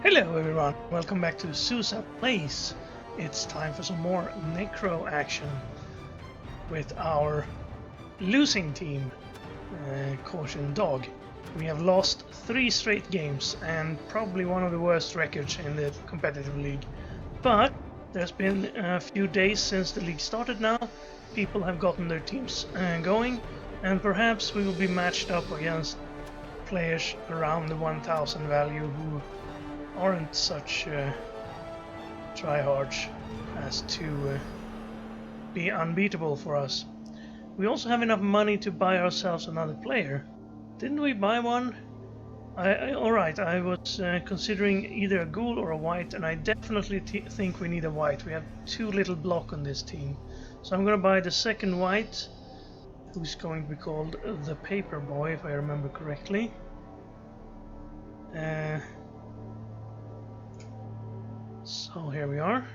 Hello everyone, welcome back to Susa Plays. It's time for some more Necro action with our losing team, Caution Dog. We have lost 3 straight games and probably one of the worst records in the competitive league. But there's been a few days since the league started now, people have gotten their teams going, and perhaps we will be matched up against players around the 1000 value who aren't such tryhards as to be unbeatable for us. We also have enough money to buy ourselves another player. Didn't we buy one? Alright, I was considering either a ghoul or a white, and I definitely think we need a white. We have too little block on this team. So I'm gonna buy the second white, who's going to be called the Paper Boy, if I remember correctly. So here we are.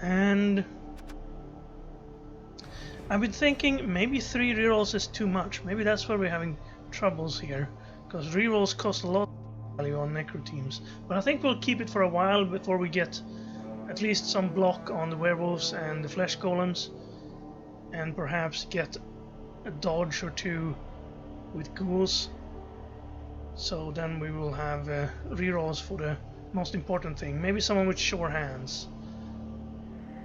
And I've been thinking maybe 3 rerolls is too much. Maybe that's where we're having troubles here, because rerolls cost a lot of value on necro teams. But I think we'll keep it for a while before we get at least some block on the werewolves and the flesh golems, and perhaps get a dodge or 2 with ghouls. So then we will have rerolls for the most important thing. Maybe someone with sure hands.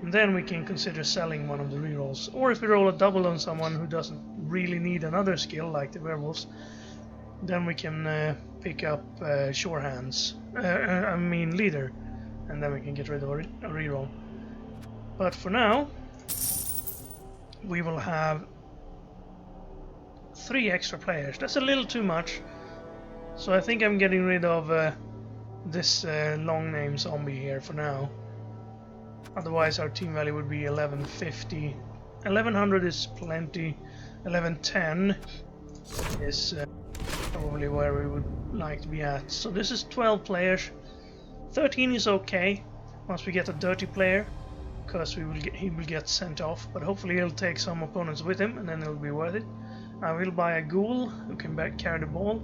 And then we can consider selling one of the rerolls. Or if we roll a double on someone who doesn't really need another skill like the werewolves, then we can pick up sure hands. I mean leader. And then we can get rid of a reroll. But for now, we will have 3 extra players. That's a little too much. So I think I'm getting rid of this long name zombie here for now. Otherwise our team value would be 1150. 1100 is plenty. 1110 is probably where we would like to be at. So this is 12 players. 13 is okay once we get a dirty player, because he will get sent off, but hopefully he'll take some opponents with him and then it'll be worth it. I will buy a ghoul who can carry the ball,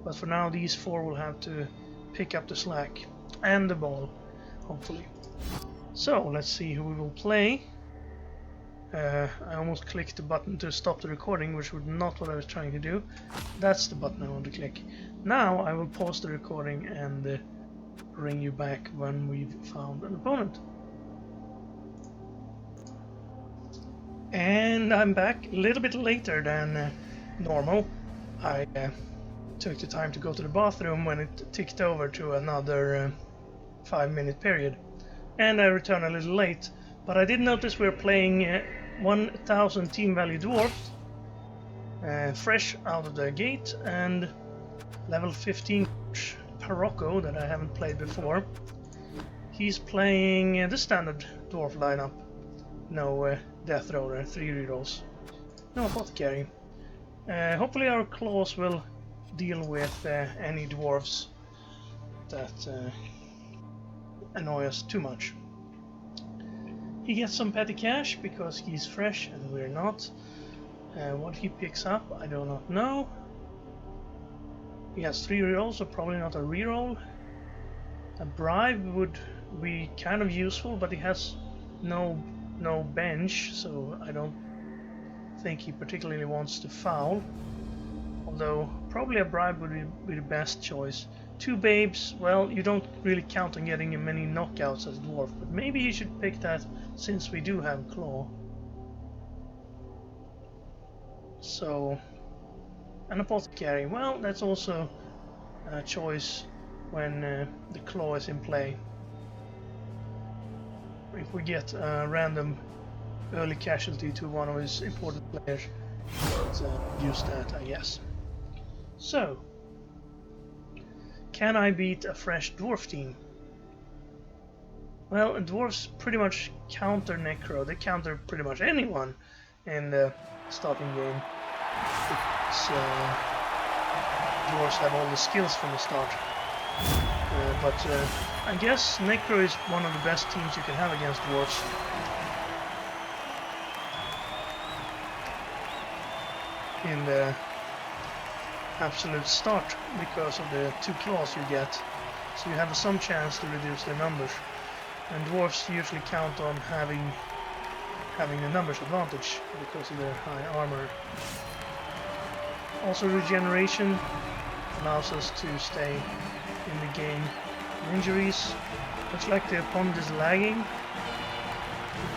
but for now these 4 will have to pick up the slack and the ball, hopefully. So let's see who we will play. I almost clicked the button to stop the recording, which was not what I was trying to do. That's the button I want to click. Now I will pause the recording and bring you back when we've found an opponent. And I'm back a little bit later than normal. I took the time to go to the bathroom when it ticked over to another 5-minute period. And I returned a little late, but I did notice we're playing 1000 team value dwarves, fresh out of the gate, and level 15 Parocco that I haven't played before. He's playing the standard dwarf lineup. No death roller, 3 rerolls. No apothecary. Hopefully our claws will deal with any dwarves that annoy us too much. He gets some petty cash because he's fresh and we're not. What he picks up, I do not know. He has 3 rerolls, so probably not a reroll. A bribe would be kind of useful, but he has no bench, so I don't think he particularly wants to foul. Although probably a bribe would be the best choice. 2 babes, well, you don't really count on getting many knockouts as a dwarf, but maybe he should pick that since we do have claw. So an apothecary, well, that's also a choice when the claw is in play. If we get a random early casualty to one of his important players, let's use that, I guess. So, can I beat a fresh dwarf team? Well, dwarves pretty much counter necro. They counter pretty much anyone in the starting game. Dwarves have all the skills from the start. But I guess necro is one of the best teams you can have against dwarves. in the absolute start because of the 2 claws you get. So you have some chance to reduce their numbers. And dwarves usually count on having the numbers advantage because of their high armor. Also regeneration allows us to stay in the game. Injuries, looks like the opponent is lagging.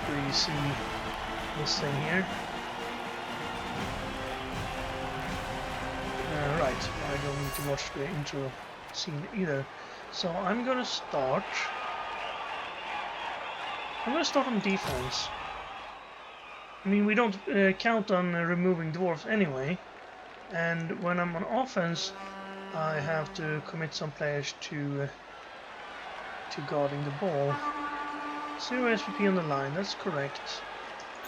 We see this thing here. Right, I don't need to watch the intro scene either. So I'm gonna start on defense. I mean, we don't count on removing dwarves anyway, and when I'm on offense, I have to commit some players to guarding the ball. 0 SPP on the line, that's correct.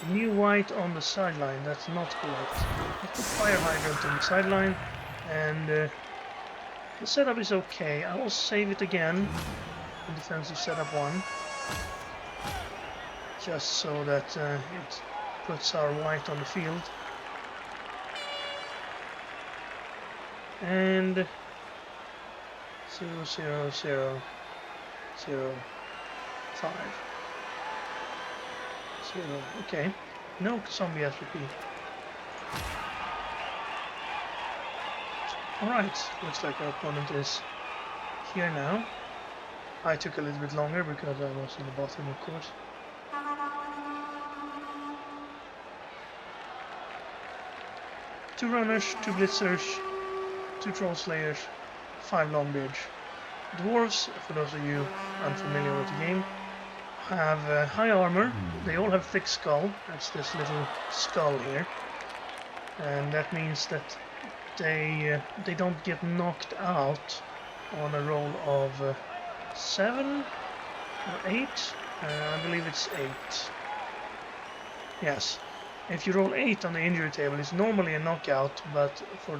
New white on the sideline, that's not correct. Let's put fire hydrant on the sideline, and the setup is okay. I will save it again in defensive setup 1, just so that it puts our white on the field. And 0, 0, 0, 0, 5. 0. Okay, no zombie SVP. Alright, looks like our opponent is here now. I took a little bit longer because I was in the bathroom, of course. Two runners, 2 blitzers, 2 troll slayers, 5 longbeards. Dwarves, for those of you unfamiliar with the game, have high armor. They all have thick skull. That's this little skull here, and that means that they don't get knocked out on a roll of 7 or 8. I believe it's 8. Yes. If you roll 8 on the injury table, it's normally a knockout, but for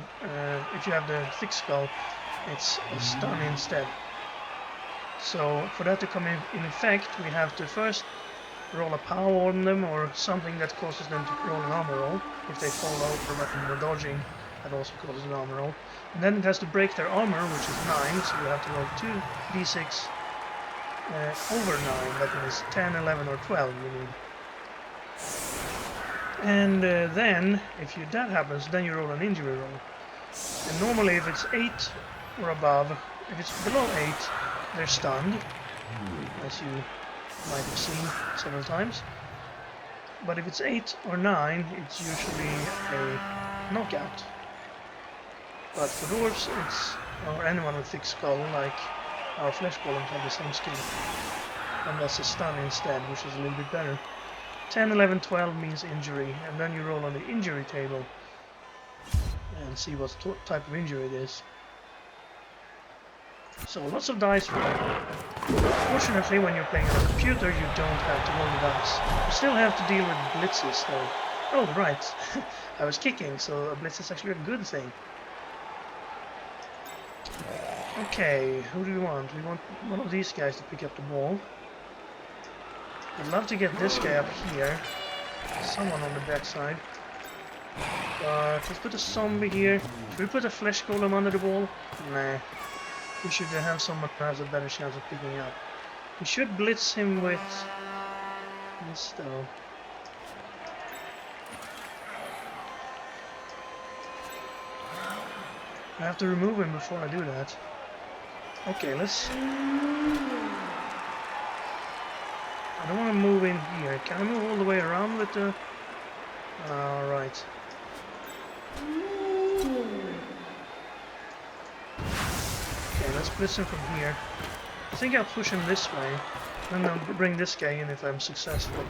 if you have the thick skull, it's a stun instead. So for that to come in effect, we have to first roll a power on them or something that causes them to roll an armor roll. If they fall over when they're dodging, that also causes an armor roll. And then it has to break their armor, which is 9, so we have to roll 2 d6 over 9. That means 10, 11, or 12 you need. And then, if that happens, then you roll an injury roll. And normally if it's 8 or above, if it's below 8, they're stunned, as you might have seen several times. But if it's 8 or 9, it's usually a knockout. But for dwarves, or anyone with thick skull, like our flesh golems have the same skill. And that's a stun instead, which is a little bit better. 10, 11, 12 means injury, and then you roll on the injury table and see what type of injury it is. So lots of dice roll. Fortunately, when you're playing on a computer, you don't have to roll the dice. You still have to deal with blitzes though. Oh right, I was kicking, so a blitz is actually a good thing. Okay, who do we want? We want one of these guys to pick up the ball. I'd love to get this guy up here. Someone on the backside. But let's put a zombie here. Should we put a flesh golem under the ball? Nah. We should have someone who has a better chance of picking up. We should blitz him with this though. I have to remove him before I do that. Okay, let's... I don't want to move in here. Can I move all the way around with the... Alright. Okay, let's blitz him from here. I think I'll push him this way. Then I'll bring this guy in if I'm successful.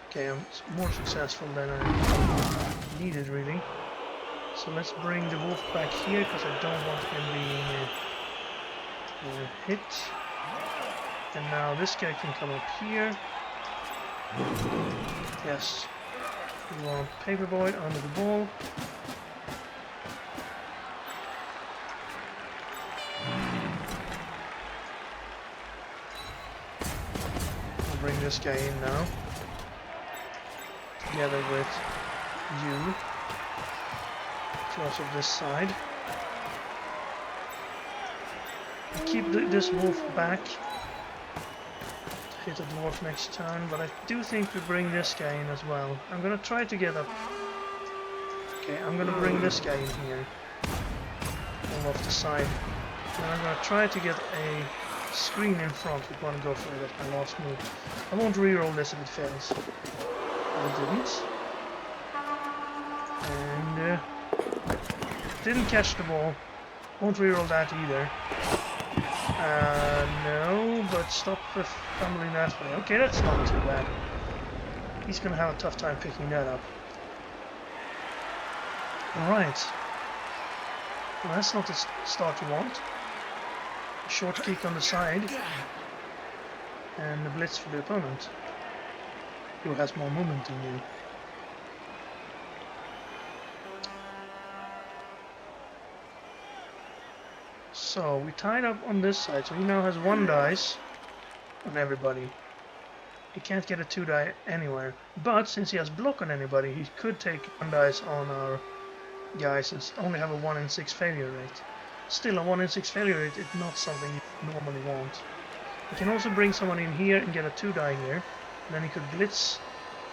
Okay, I'm more successful than I needed, really. So let's bring the wolf back here, because I don't want him being hit. And now this guy can come up here. Yes. We want Paperboy under the ball. I'll bring this guy in now. Together with you. because of this side. I keep this wolf back to hit a dwarf next turn, but I do think we bring this guy in as well. I'm gonna try to get up. Okay, I'm gonna bring this guy in here, all off the side, and I'm gonna try to get a screen in front with one go for it. That's my last move. I won't reroll this if it fails. I didn't. And didn't catch the ball. Won't reroll that either. No, but stop fumbling that way. Okay, that's not too bad. He's gonna have a tough time picking that up. Alright. Well, that's not the start you want. A short kick on the side. And a blitz for the opponent, who has more movement than you. So we tied up on this side, so he now has 1 dice on everybody. He can't get a 2 die anywhere, but since he has block on anybody, he could take 1 dice on our guys and only have a 1 in 6 failure rate. Still, a 1 in 6 failure rate is not something you normally want. He can also bring someone in here and get a 2 die here, and then he could blitz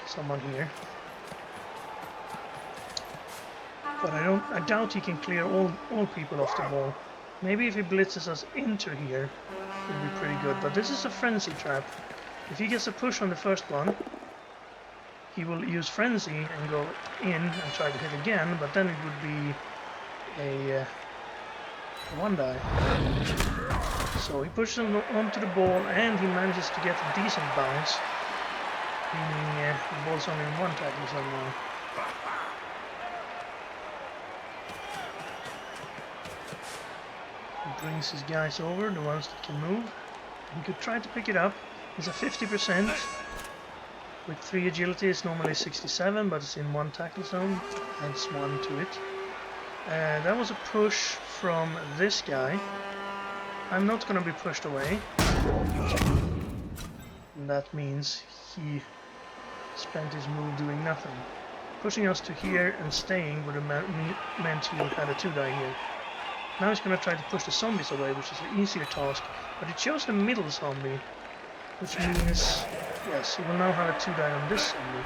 someone here. But I doubt he can clear all people off the ball. Maybe if he blitzes us into here, it'll be pretty good. But this is a frenzy trap. If he gets a push on the first one, he will use frenzy and go in and try to hit again, but then it would be a 1 die. So he pushes him onto the ball and he manages to get a decent bounce, meaning the ball's only in 1 tackle zone now. He brings his guys over, the ones that can move. He could try to pick it up. It's a 50%. With 3 agility it's normally 67, but it's in 1 tackle zone. Adds 1 to it. That was a push from this guy. I'm not gonna be pushed away. And that means he spent his move doing nothing. Pushing us to here and staying would have meant he had a 2 die here. Now he's gonna try to push the zombies away, which is an easier task, but he chose the middle zombie, which means, yes, he will now have a 2 die on this zombie.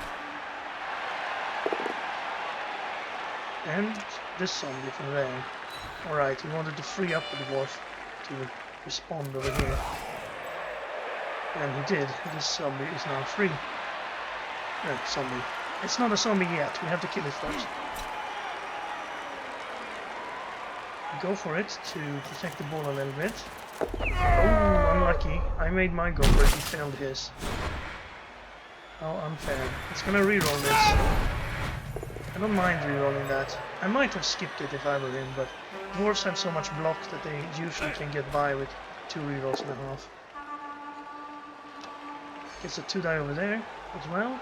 And this zombie from there. Alright, he wanted to free up the dwarf to respond over here. And he did. This zombie is now free. Zombie. It's not a zombie yet, we have to kill it first. Go for it to protect the ball a little bit. Oh, unlucky. I made my go for it, he failed his. How unfair. It's gonna reroll this. I don't mind rerolling that. I might have skipped it if I were him, but dwarves have so much block that they usually can get by with 2 rerolls and a half. Gets a 2 die over there as well.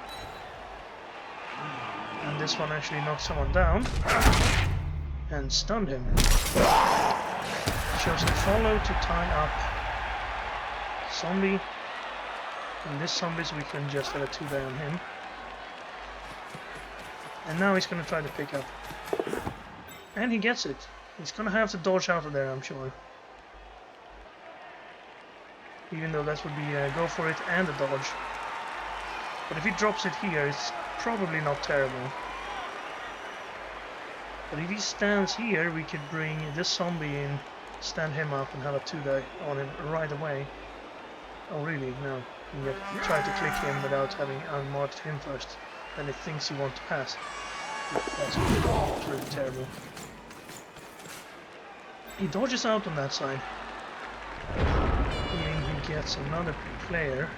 And this one actually knocked someone down and stunned him. Chose to follow to tie up zombie. And this zombie, so we can just have a 2 die on him. And now he's gonna try to pick up. And he gets it. He's gonna have to dodge out of there, I'm sure. Even though that would be a go for it and a dodge. But if he drops it here, it's probably not terrible. But if he stands here, we could bring this zombie in, stand him up and have a 2 die on him right away. Oh really? No. You try to click him without having unmarked him first. Then it thinks you want to pass. That's really terrible. He dodges out on that side. Meaning he gets another player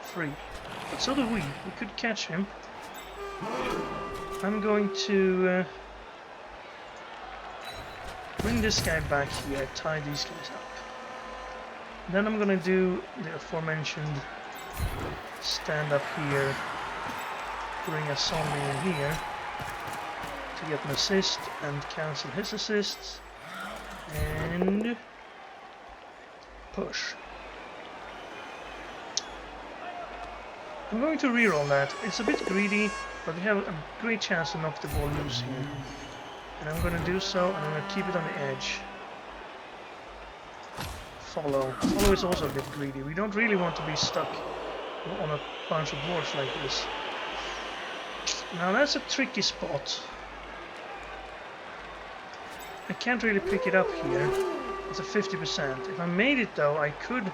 free. But so do we. We could catch him. I'm going to bring this guy back here, tie these guys up. Then I'm gonna do the aforementioned stand up here, bring a zombie in here to get an assist and cancel his assists, and push. I'm going to reroll that. It's a bit greedy, but we have a great chance to knock the ball loose here. And I'm going to do so, and I'm going to keep it on the edge. Follow. Follow is also a bit greedy. We don't really want to be stuck on a bunch of dwarfs like this. Now that's a tricky spot. I can't really pick it up here. It's a 50%. If I made it though, I could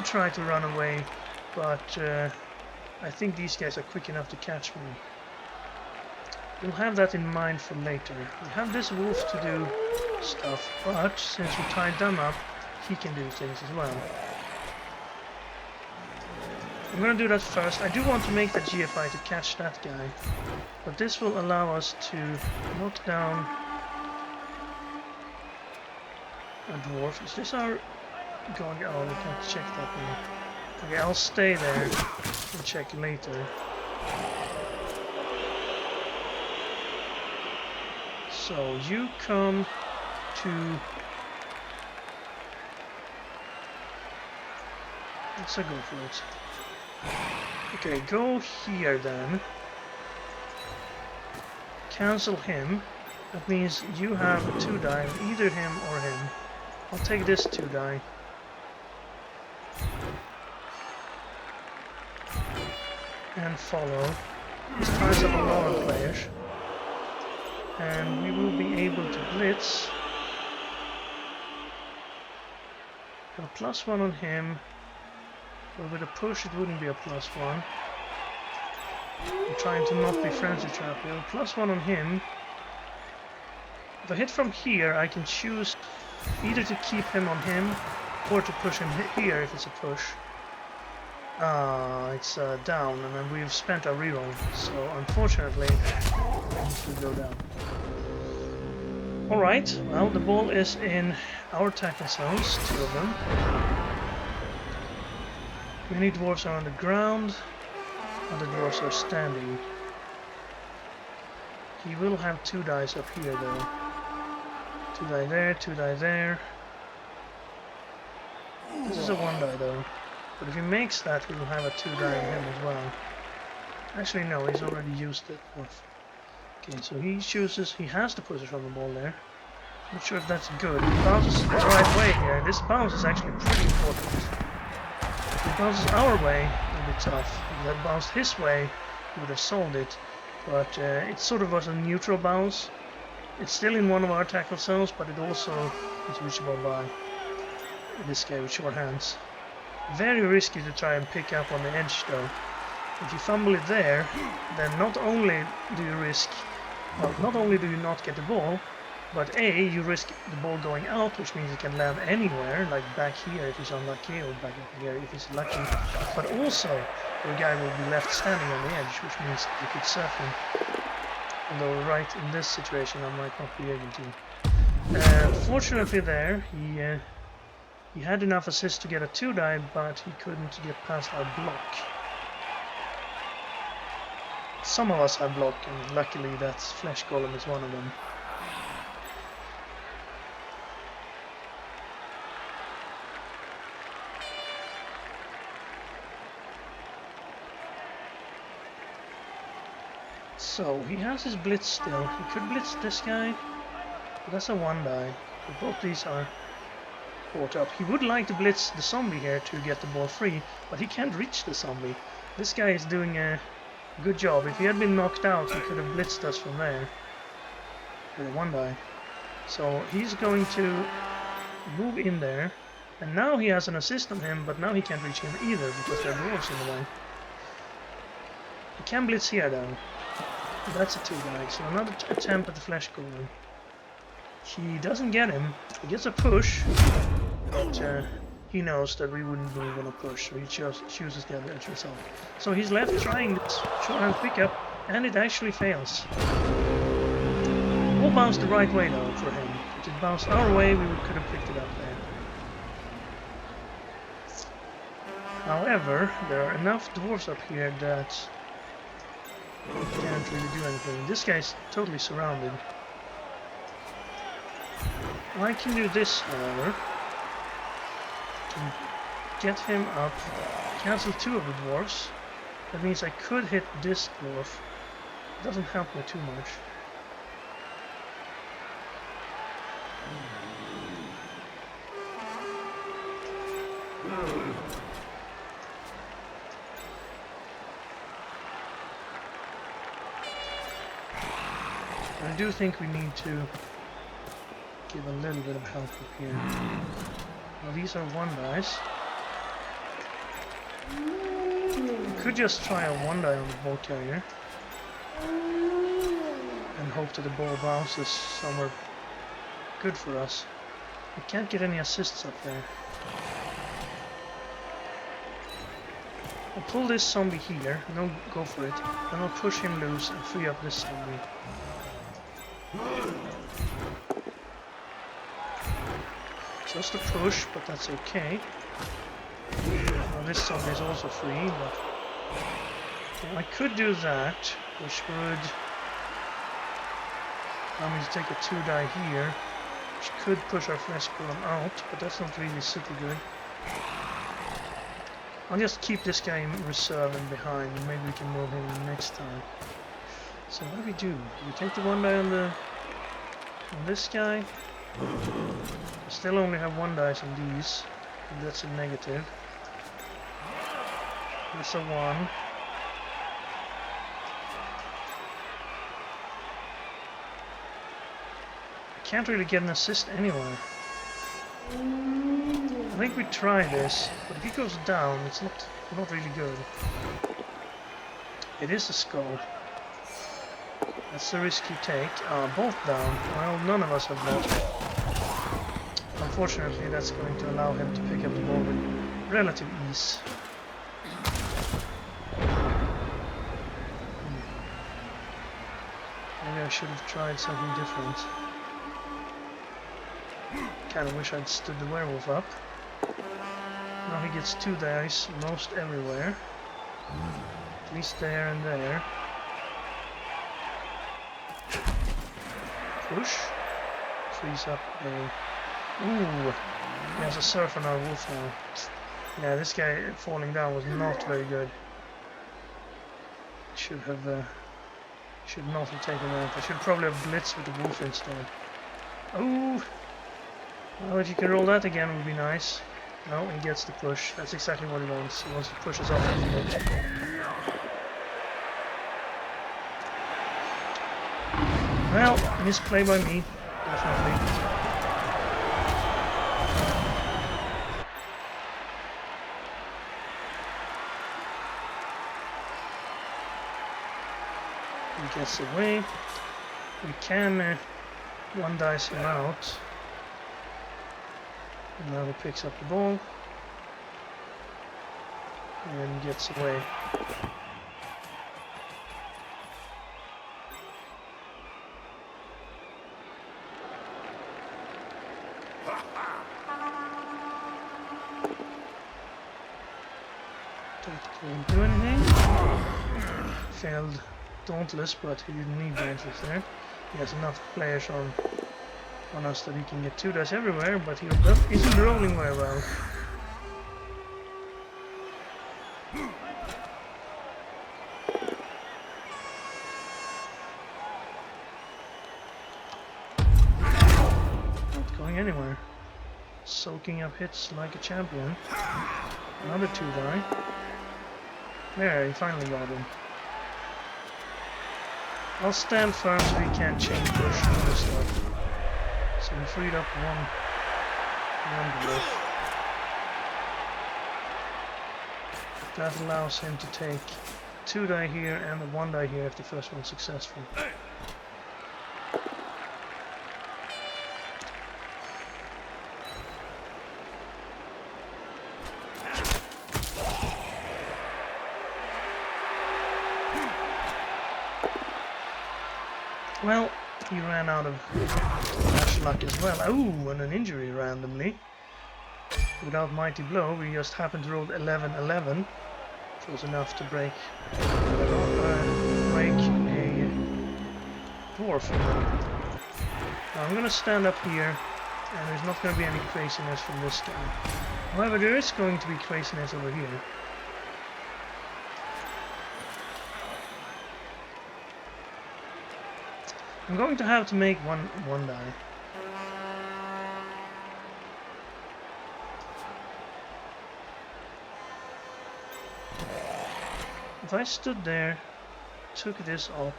try to run away, but I think these guys are quick enough to catch me. We'll have that in mind for later. We have this wolf to do stuff, but since we tied them up, he can do things as well. I'm gonna do that first. I do want to make that GFI to catch that guy, but this will allow us to knock down a dwarf. Is this our going? Oh, we can't check that now. Okay, I'll stay there and check later. So you come to. Let's go for it. Okay, go here then. Cancel him. That means you have 2 die, either him or him. I'll take this 2 die. And follow. This ties up a lot of players. And we will be able to blitz. Got a +1 on him. But with a push it wouldn't be a +1. I'm trying to not be frenzy trap here. +1 on him. If I hit from here, I can choose either to keep him on him or to push him here if it's a push. It's down, and then we've spent our reroll, so unfortunately it will go down. Alright, well, the ball is in our tackle zones, 2 of them. Many dwarves are on the ground, other dwarves are standing. He will have 2 dice up here though. 2 die there, 2 die there. This is a 1 die though. But if he makes that, he will have a 2 die on him as well. Actually no, he's already used it. Okay, so he chooses, he has to push it from the ball there. Not sure if that's good. He bounces the right way here. This bounce is actually pretty important. If it bounces our way, it'll be tough. If that bounced his way, he would have solved it. But it sort of was a neutral bounce. It's still in one of our tackle zones, but it also is reachable by this guy with short hands. Very risky to try and pick up on the edge though. If you fumble it there, then not only do you risk, well, not only do you not get the ball, but A, you risk the ball going out, which means it can land anywhere, like back here if he's unlucky, or back here if he's lucky, but also the guy will be left standing on the edge, which means you could surf him. Although right in this situation I might not be able to. Fortunately there, he had enough assist to get a 2 die, but he couldn't get past our block. Some of us have block, and luckily that flesh golem is one of them. So he has his blitz still. He could blitz this guy, but that's a 1 die. So both these are caught up. He would like to blitz the zombie here to get the ball free, but he can't reach the zombie. This guy is doing a good job. If he had been knocked out, he could have blitzed us from there. With a 1 die. So he's going to move in there, and now he has an assist on him, but now he can't reach him either because there are dwarves in the way. He can blitz here though. That's a 2 die, so another attempt at the flesh golem. He doesn't get him. He gets a push, but he knows that we wouldn't move on a push, so he chooses the other edge himself. So he's left trying this short-hand pickup, and it actually fails. All bounced the right way though for him. If it bounced our way, we could have picked it up there. However, there are enough dwarves up here that can't really do anything. This guy's totally surrounded. I can do this, however. get him up, cancel 2 of the dwarves. That means I could hit this dwarf. It doesn't help me too much. I do think we need to give a little bit of help up here. Now these are 1-dice. We could just try a 1-die on the ball carrier and hope that the ball bounces somewhere good for us. We can't get any assists up there. I'll pull this zombie here, and I'll go for it. Then I'll push him loose and free up this zombie. Just a push, but that's okay. Well, this zombie is also free, but I could do that, which would allow me to take a 2-die here, which could push our flesh golem out, but that's not really super good. I'll just keep this guy in reserve and behind, and maybe we can move him next time. So what do? Do we take the 1-die on this guy? I still only have 1-dice on these, and that's a negative. That's a 1. I can't really get an assist anywhere. I think we try this, but if he goes down, it's not really good. It is a skull. That's the risk you take. Both down. Well, none of us have both. Unfortunately, that's going to allow him to pick up the ball with relative ease. Maybe I should have tried something different. Kinda wish I'd stood the werewolf up. Now he gets 2 dice most everywhere. At least there and there. Push. Frees up a... Ooh! He has a surf on our wolf now. Yeah, this guy falling down was not very good. Should not have taken that. I should probably have blitzed with the wolf instead. Oh! Well, if you can roll that again, it would be nice. No, he gets the push. That's exactly what he wants. He wants to push us off the field. Well, misplay by me, definitely. He gets away. We can 1-dice him out. And now he picks up the ball and gets away. Didn't do anything. Failed Dauntless, but he didn't need Dauntless there. He has enough players on us that he can get 2 dice everywhere, but he isn't rolling very well. Not going anywhere. Soaking up hits like a champion. Another 2-die. There, he finally got him. I'll stand firm so he can't change push and other stuff. So we freed up one dwarf. That allows him to take 2-die here and a 1-die here if the first one's successful. Well, he ran out of dash luck as well. Oh, and an injury randomly. Without Mighty Blow, we just happened to roll 11-11, which was enough to break a dwarf. Now I'm gonna stand up here And there's not going to be any craziness from this guy. However, there is going to be craziness over here. I'm going to have to make one die. If I stood there, took this up,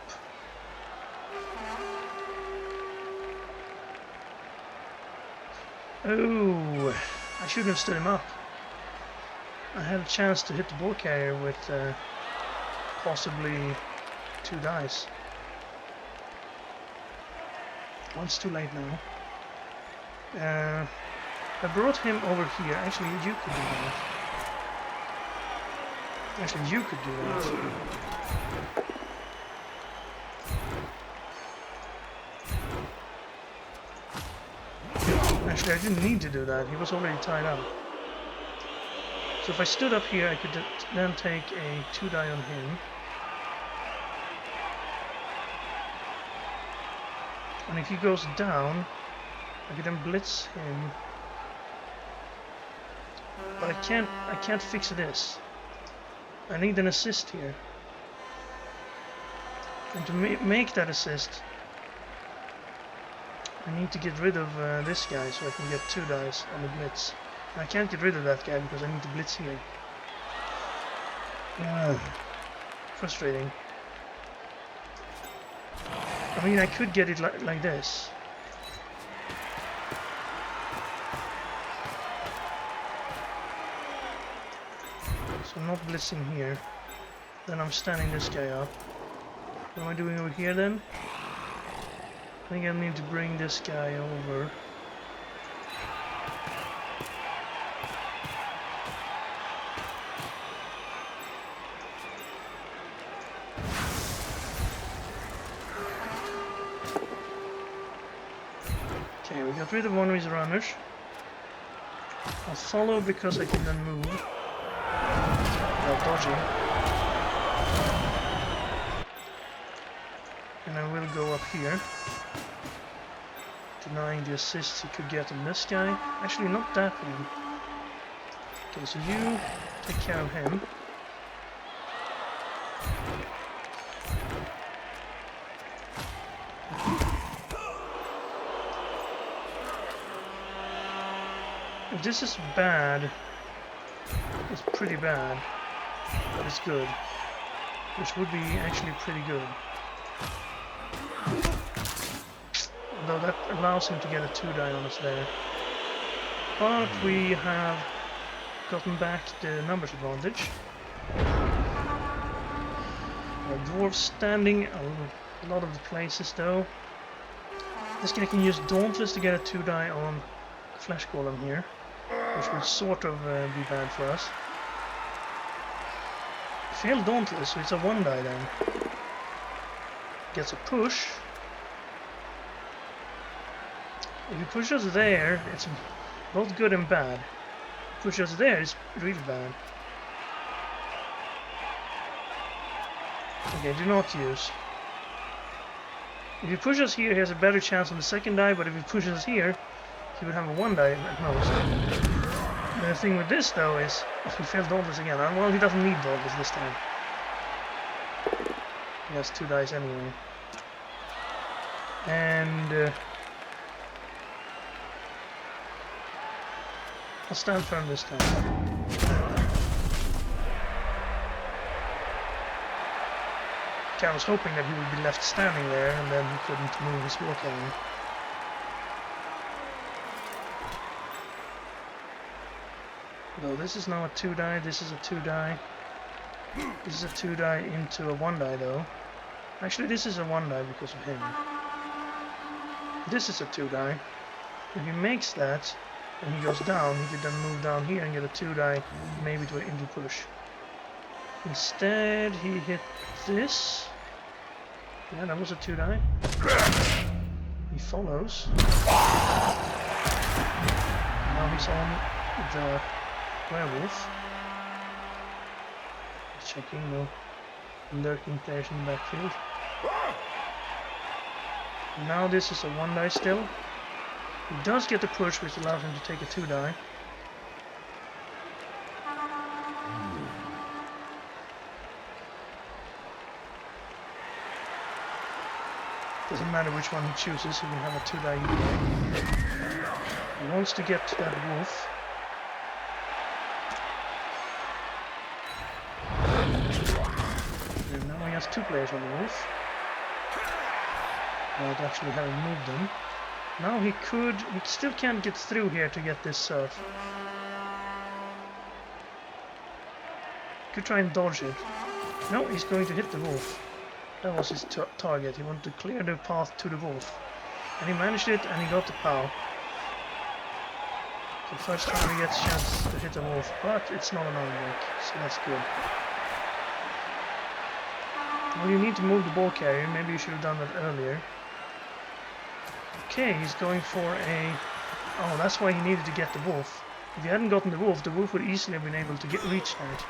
oh, I shouldn't have stood him up. I had a chance to hit the ball carrier with possibly 2 dice. Well, it's too late now. I brought him over here. Actually, you could do that. Actually, you could do that. Actually, I didn't need to do that. He was already tied up. So if I stood up here, I could then take a 2 die on him. And if he goes down, I could then blitz him. But I can't fix this. I need an assist here. And to make that assist, I need to get rid of this guy so I can get 2 dice on the blitz. And I can't get rid of that guy because I need to blitz here. Frustrating. I mean, I could get it like this. So I'm not blitzing here. Then I'm standing this guy up. What am I doing over here then? I think I need to bring this guy over. Okay, we got rid of one of his runners. I'll follow because I can then move without dodging. And I will go up here, denying the assists he could get on this guy. Actually, not that one. Okay, so you take care of him. If this is bad, it's pretty bad, but it's good. Which would be actually pretty good. Although that allows him to get a 2 die on us there. But we have gotten back the numbers advantage. Our dwarves standing a lot of the places though. This guy can use Dauntless to get a 2 die on Flesh Golem here, which would sort of be bad for us. Failed Dauntless, so it's a 1 die then. Gets a push. If he pushes us there, it's both good and bad. Push us there is really bad. Okay, do not use. If he pushes us here, he has a better chance on the 2nd die, but if he pushes us here, he would have a 1 die at most. The thing with this though is, if he fails Dauntless again, well, he doesn't need Dauntless this time. He has 2 dice anyway. And I'll stand firm this time. Okay, I was hoping that he would be left standing there and then he couldn't move his war cannon. Though this is now a 2 die, this is a 2 die. This is a 2 die into a 1 die though. Actually, this is a 1 die because of him. This is a 2 die. If he makes that, and he goes down, he could then move down here and get a 2 die, maybe to an into push. Instead, he hit this. Yeah, that was a 2 die. He follows. Now he's on the werewolf. Checking, no lurking players in the backfield. Now this is a 1 die still. He does get the push, which allows him to take a 2-die. Doesn't matter which one he chooses, he can have a 2-die either way. He wants to get to that wolf. And now he has 2 players on the wolf. Without actually having moved them. Now he still can't get through here to get this surf. Could try and dodge it. No, he's going to hit the wolf. That was his target. He wanted to clear the path to the wolf. And he managed it, and he got the POW. The first time he gets a chance to hit the wolf, but it's not an unbreak, so that's good. Well, you need to move the ball carrier. Maybe you should have done that earlier. Okay, he's going for a... Oh, that's why he needed to get the wolf. If he hadn't gotten the wolf would easily have been able to reach that.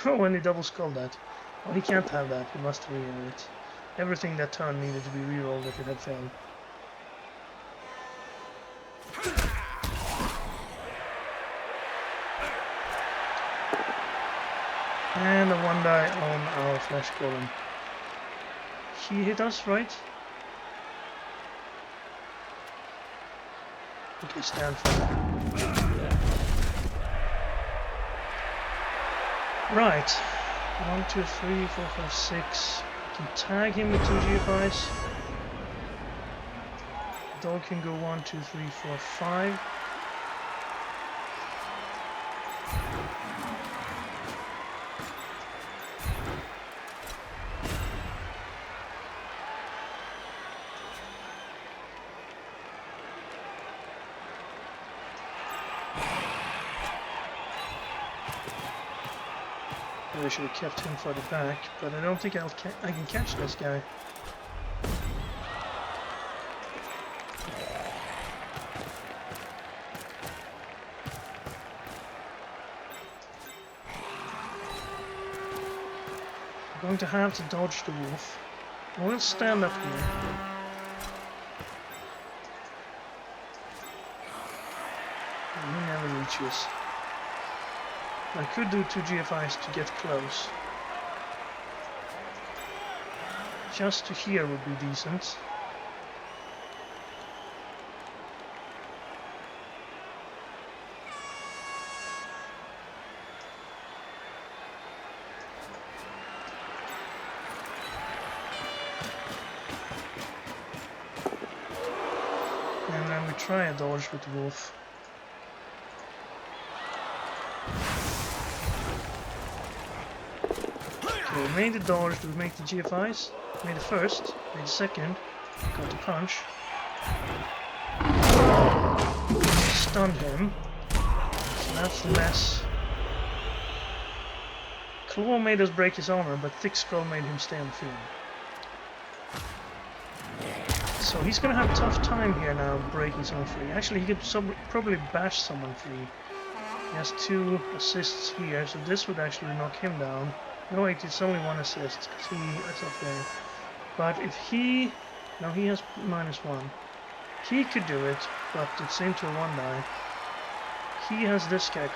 Oh, and he double skulled that. Well, he can't have that. He must reroll it. Everything that turn needed to be rerolled if it had failed. And a 1-die on our flesh golem. He hit us, right? Okay, stand for that. Right. 1, 2, 3, 4, 5, 6. Can tag him with 2 GFIs. Dog can go 1, 2, 3, 4, 5. I should have kept him further back, but I don't think I can catch this guy. I'm going to have to dodge the wolf. I will stand up here. And he never reaches. I could do 2 GFIs to get close. Just to here would be decent. And then we try a dodge with the wolf. We made the dodge, we make the GFIs, made the first, made the second, got the punch, stunned him, so that's less. Claw made us break his armor, but Thick Skull made him stay on the field. So he's gonna have a tough time here now breaking someone free. Actually, he could probably bash someone free. He has 2 assists here, so this would actually knock him down. No wait, it's only 1 assist, because he is up there. But if he... No, he has -1. He could do it, but it's into a 1-die. He has this guy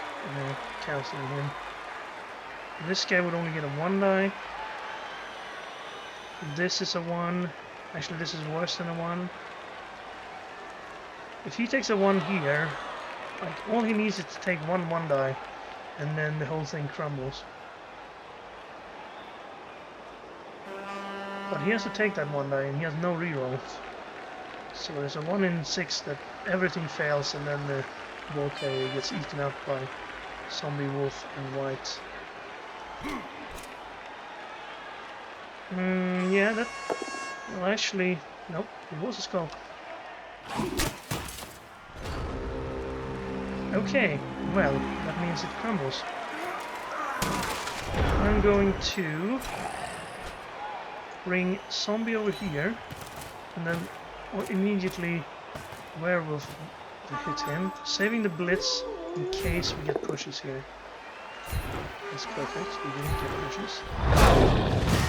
cancelling him. This guy would only get a 1-die. This is a 1. Actually, this is worse than a 1. If he takes a 1 here, like, all he needs is to take 1 die, and then the whole thing crumbles. But he has to take that 1 die, and he has no reroll. So there's a 1 in 6 that everything fails, and then the ball carrier gets eaten up by zombie wolf and white. Yeah, that... Well, actually... Nope, it was a skull. Okay, well, that means it crumbles. I'm going to... bring zombie over here, and then immediately werewolf to hit him, saving the blitz in case we get pushes here. That's perfect, we didn't get pushes.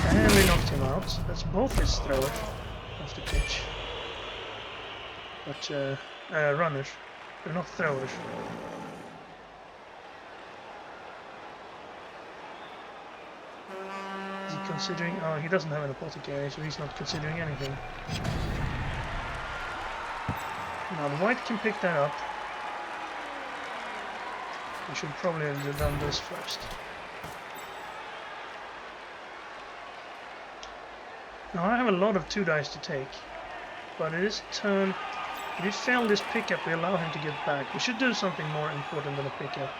And we knocked him out. That's both his thrower off the pitch. but runners. They're not throwers. Is he considering? Oh, he doesn't have an apothecary, so he's not considering anything. Now the white can pick that up. We should probably have done this first. Now I have a lot of 2 dice to take, but it is turn. If he failed this pickup, we allow him to get back. We should do something more important than a pickup.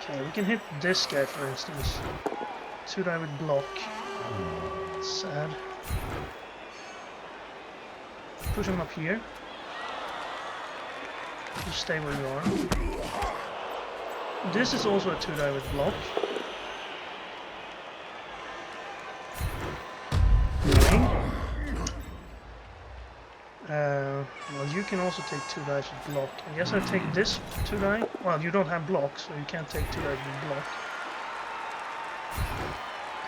Okay, we can hit this guy for instance. 2 die with block. Sad. Push him up here. You stay where you are. This is also a 2 die with block. Well, you can also take 2 dice with block. I guess I take this 2 die. Well, you don't have block, so you can't take 2 dice with block.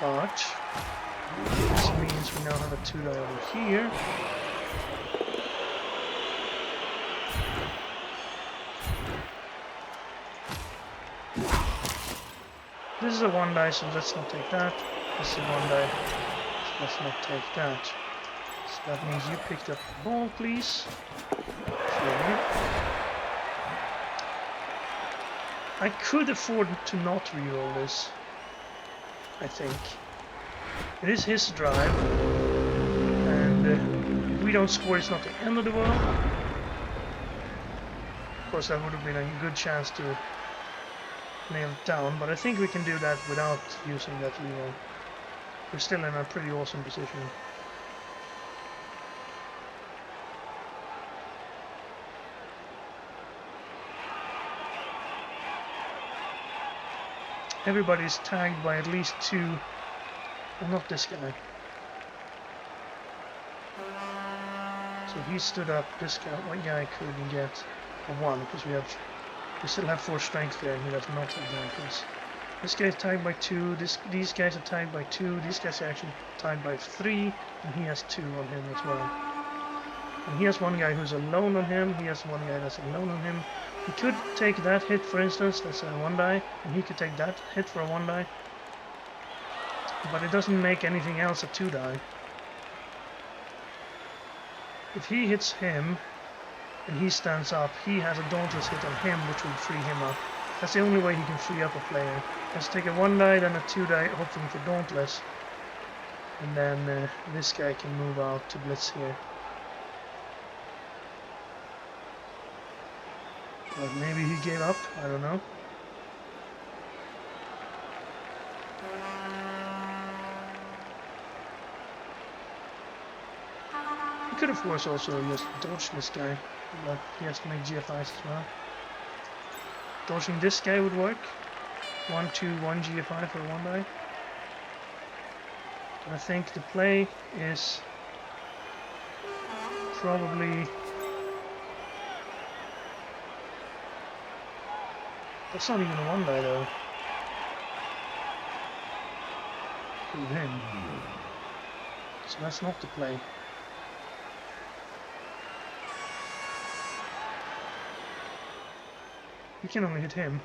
But this means we now have a 2 die over here. This is a 1 die, so let's not take that. This is a 1 die, so let's not take that. So that means you picked up the ball, please. I could afford to not reroll this, I think. It is his drive, and if we don't score, it's not the end of the world. Of course, that would have been a good chance to nail it down, but I think we can do that without using that reroll. We're still in a pretty awesome position. Everybody's tagged by at least 2. Well, not this guy. So he stood up. This guy, one guy couldn't get a 1 because we still have 4 strength there, and he does not have that. Because this guy is tagged by 2. These guys are tagged by 2. These guys are actually tagged by 3, and he has 2 on him as well. And he has 1 guy who's alone on him. He has 1 guy that's alone on him. He could take that hit, for instance, that's a 1 die, and he could take that hit for a 1 die. But it doesn't make anything else a 2 die. If he hits him, and he stands up, he has a Dauntless hit on him, which will free him up. That's the only way he can free up a player. Let's take a 1 die, then a 2 die, hoping for Dauntless. And then this guy can move out to blitz here. But maybe he gave up, I don't know. He could of course also just dodge this guy, but he has to make GFIs as well. Dodging this guy would work. 1, 2, 1 GFI for 1 die. I think the play is probably... That's not even a 1 die though. So that's not the play. You can only hit him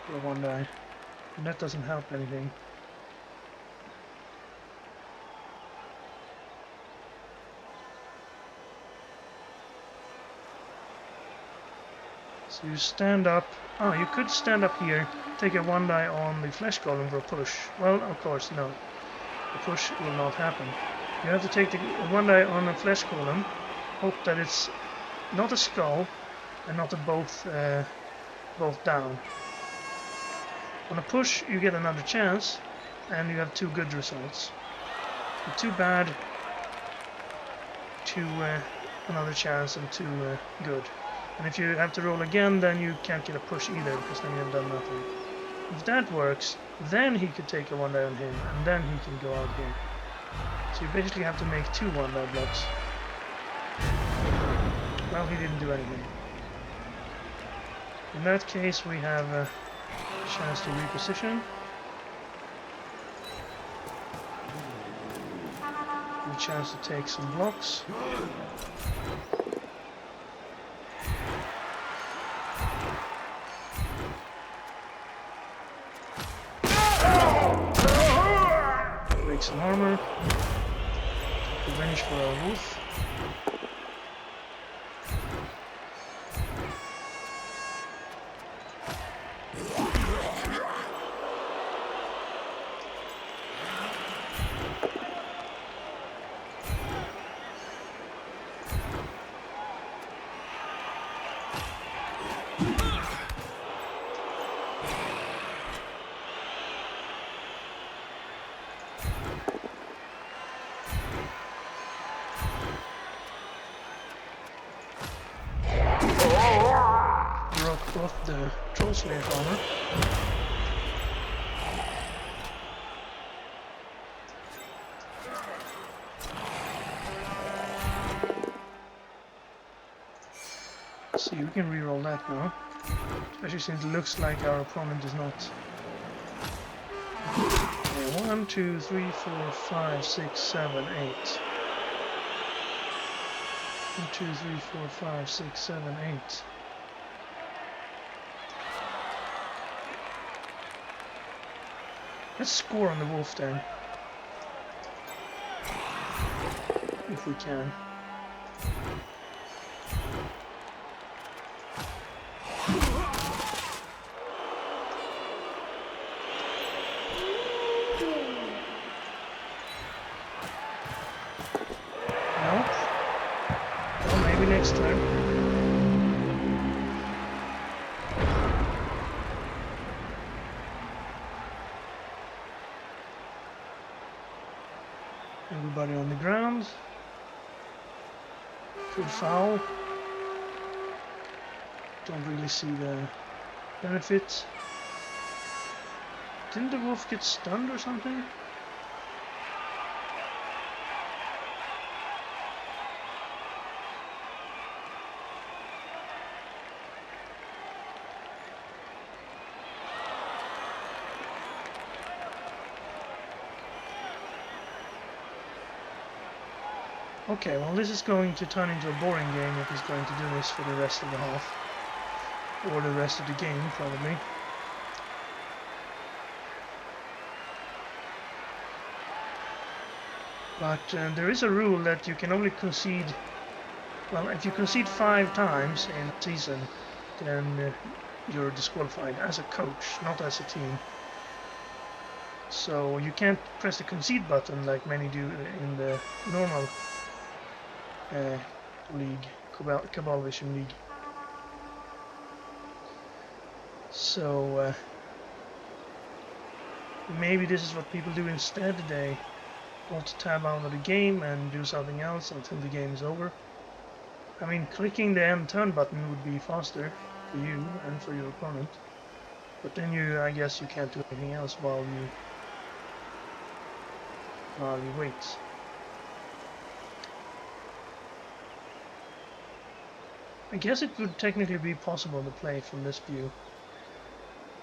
for a 1 die, and that doesn't help anything. So you stand up. Oh, you could stand up here, take a 1 die on the flesh golem for a push. Well, of course, no. The push will not happen. You have to take the 1 die on a flesh golem, hope that it's not a skull and not a both down. On a push, you get another chance, and you have 2 good results. And 2 bad, 2 another chance, and 2 good. And if you have to roll again, then you can't get a push either, because then you have done nothing. If that works, then he could take a 1 die on him, and then he can go out here. So you basically have to make 2 1 die blocks. Well, he didn't do anything. In that case, we have a chance to reposition. a chance to take some blocks. Break some armor. Revenge for our wolf. Broke the troll slayer armor. See, we can reroll that now. Especially since it looks like our opponent is not. Okay, 1, 2, 3, 4, 5, 6, 7, 8. 1, 2, 3, 4, 5, 6, 7, 8. Let's score on the wolf then. If we can. No? Well, maybe next turn. Everybody on the ground. Could foul. Don't really see the benefit. Didn't the wolf get stunned or something? Okay, well this is going to turn into a boring game if he's going to do this for the rest of the half. Or the rest of the game, probably. But there is a rule that you can only concede... Well, if you concede 5 times in a season, then you're disqualified as a coach, not as a team. So you can't press the concede button like many do in the normal league, Cabalvision league. So maybe this is what people do instead. They alt tab out of the game and do something else until the game is over. I mean, clicking the end turn button would be faster for you and for your opponent. But then I guess you can't do anything else while you wait. I guess it would technically be possible to play from this view.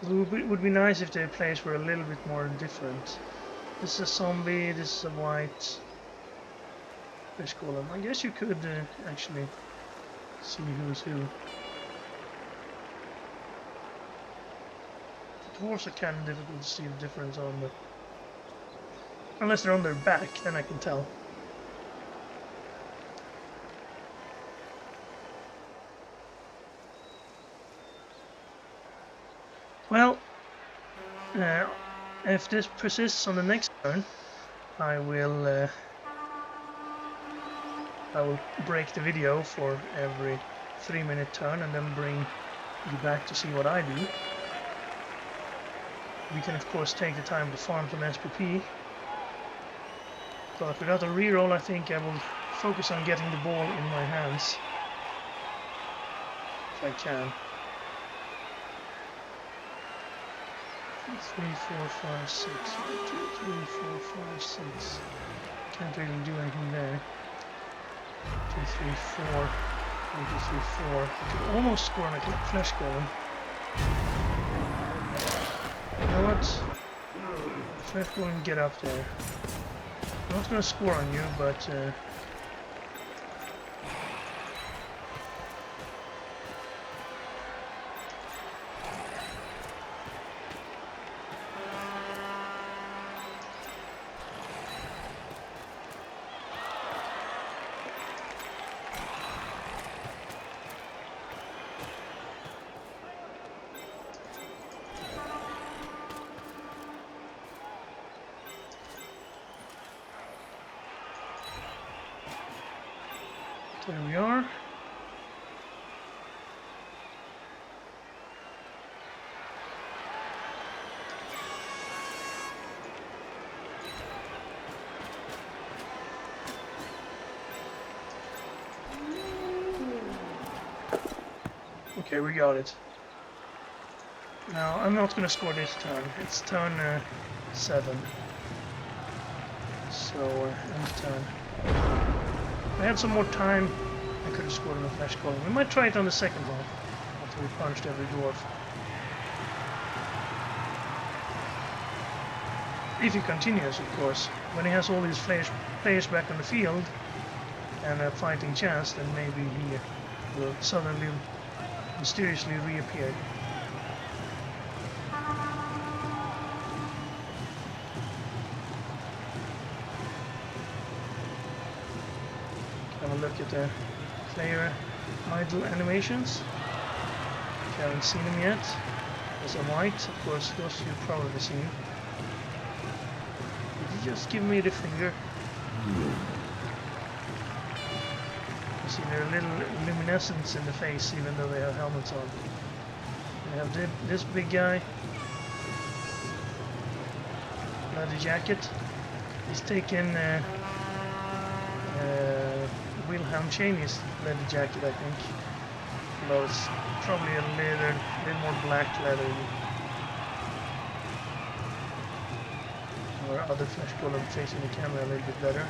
It would be nice if the players were a little bit more different. This is a zombie, this is a white fish golem. I guess you could actually see who's who. The dwarves are kind of difficult to see the difference on the... Unless they're on their back, then I can tell. Well, if this persists on the next turn, I will break the video for every 3-minute turn and then bring you back to see what I do. We can of course take the time to farm some SPP, but without a reroll I think I will focus on getting the ball in my hands, if I can. 3, 4, 5, 6, 1, 2, 3, 4, 5, 6. Can't really do anything there. 2, 3, 4. 1, 2, 3, 4. I could almost score like a flesh golem. You know what? Flesh golem, get up there. I'm not gonna score on you, but there we are. Okay, we got it. Now, I'm not gonna score this turn. It's turn 7. So, end turn. If I had some more time, I could have scored on the Flesh Collar. We might try it on the second one, after we punched every dwarf. If he continues, of course. When he has all these players back on the field, and a fighting chance, then maybe he will suddenly mysteriously reappear. Have a look at the player idle animations. If you haven't seen them yet, there's a white, of course, those you've probably seen. Did you just give me the finger? You see their little luminescence in the face, even though they have helmets on. We have this big guy, leather jacket. He's taken Wilhelm Chaney's leather jacket, I think. Although it's probably a little more black leather. Or other Flesh Collar facing the camera a little bit better.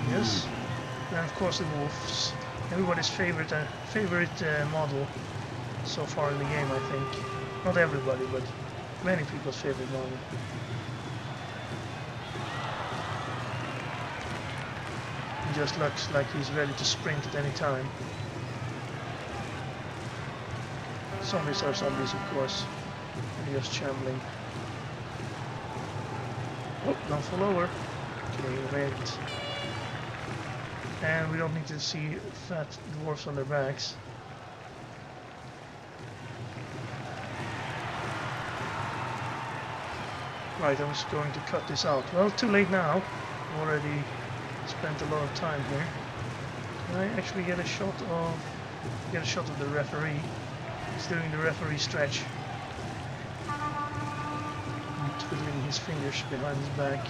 Yes. And of course the wolves. Everybody's favorite model so far in the game, I think. Not everybody, but many people's favorite model. He just looks like he's ready to sprint at any time. Zombies are zombies, of course. They're just shambling. Oh, don't fall over. Okay, wait. And we don't need to see fat dwarfs on their backs. Right, I was going to cut this out. Well, too late now. Already spent a lot of time here. Can I actually get a shot of the referee? He's doing the referee stretch. And twiddling his fingers behind his back.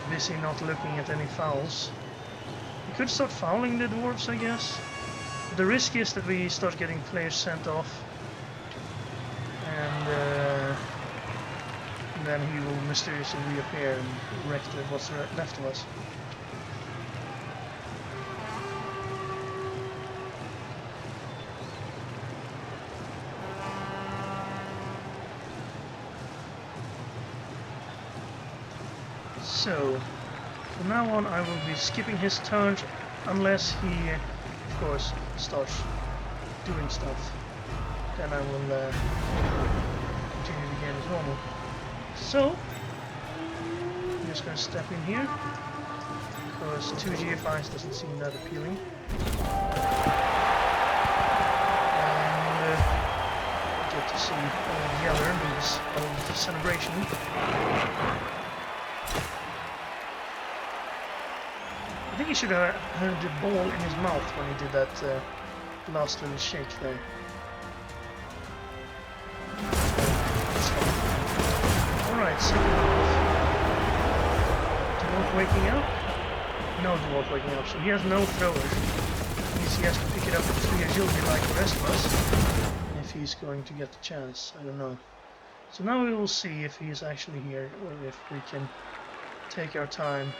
Busy not looking at any fouls. We could start fouling the dwarves, I guess. But the risk is that we start getting players sent off. And then he will mysteriously reappear and wreck what's left of us. So, from now on I will be skipping his turns unless he, of course, starts doing stuff. Then I will continue the game as normal. So, I'm just going to step in here, because 2 GFIs doesn't seem that appealing. And get to see all the other moves of celebration. I think he should have had the ball in his mouth when he did that last little shake there. Alright, so dwarf waking up? No dwarf waking up, so he has no throwers. That means he has to pick it up with 3 agility like the rest of us. If he's going to get the chance, I don't know. So now we will see if he's actually here, or if we can take our time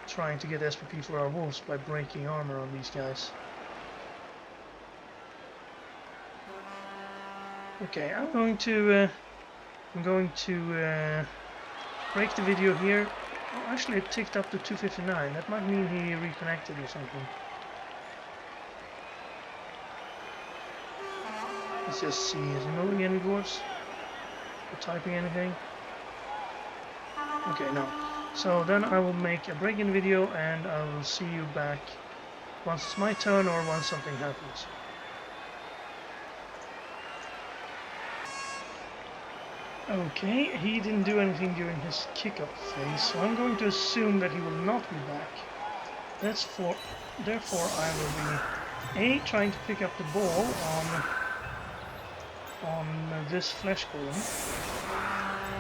trying to get SPP for our wolves by breaking armor on these guys. Okay, I'm going to break the video here. Oh, actually, it ticked up to 259. That might mean he reconnected or something. Let's just see. Is he moving any dwarves? Or typing anything? Okay, no. So then I will make a break-in video and I will see you back once it's my turn or once something happens. Okay, he didn't do anything during his kick-up phase, so I'm going to assume that he will not be back. Therefore I will be A, trying to pick up the ball on this flesh golem,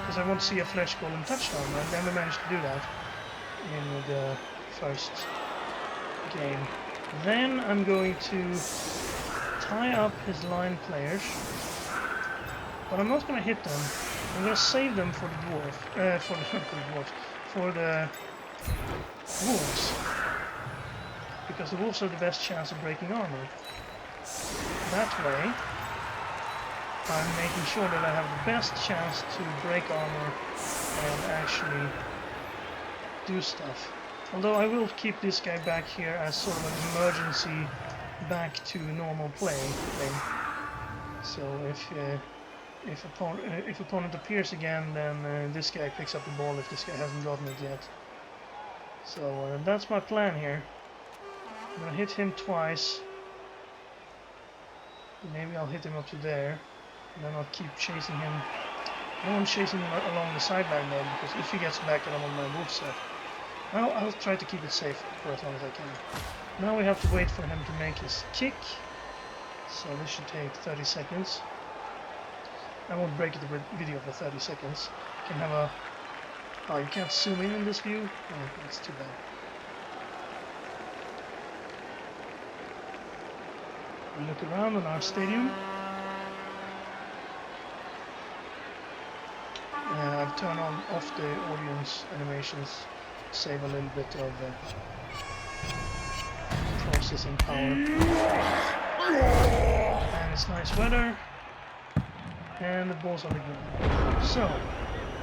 because I want to see a flesh golem touchdown, and then we managed to do that in the first game. Then I'm going to tie up his line players, but I'm not going to hit them. I'm going to save them for the dwarf, for the wolves, because the wolves have the best chance of breaking armor. That way, I'm making sure that I have the best chance to break armor and actually do stuff. Although I will keep this guy back here as sort of an emergency back to normal play thing. So if opponent appears again, then this guy picks up the ball if this guy hasn't gotten it yet. So that's my plan here. I'm gonna hit him twice. Maybe I'll hit him up to there. And then I'll keep chasing him. I don't want chasing him along the sideline though, because if he gets back and I'm on my wolf set, I'll try to keep it safe for as long as I can. Now we have to wait for him to make his kick. So this should take 30 seconds. I won't break the video for 30 seconds. You can have a... Oh, you can't zoom in this view? Oh, that's too bad. We look around on our stadium. I've turned off the audience animations to save a little bit of processing power. And it's nice weather. And the ball's on the ground. So,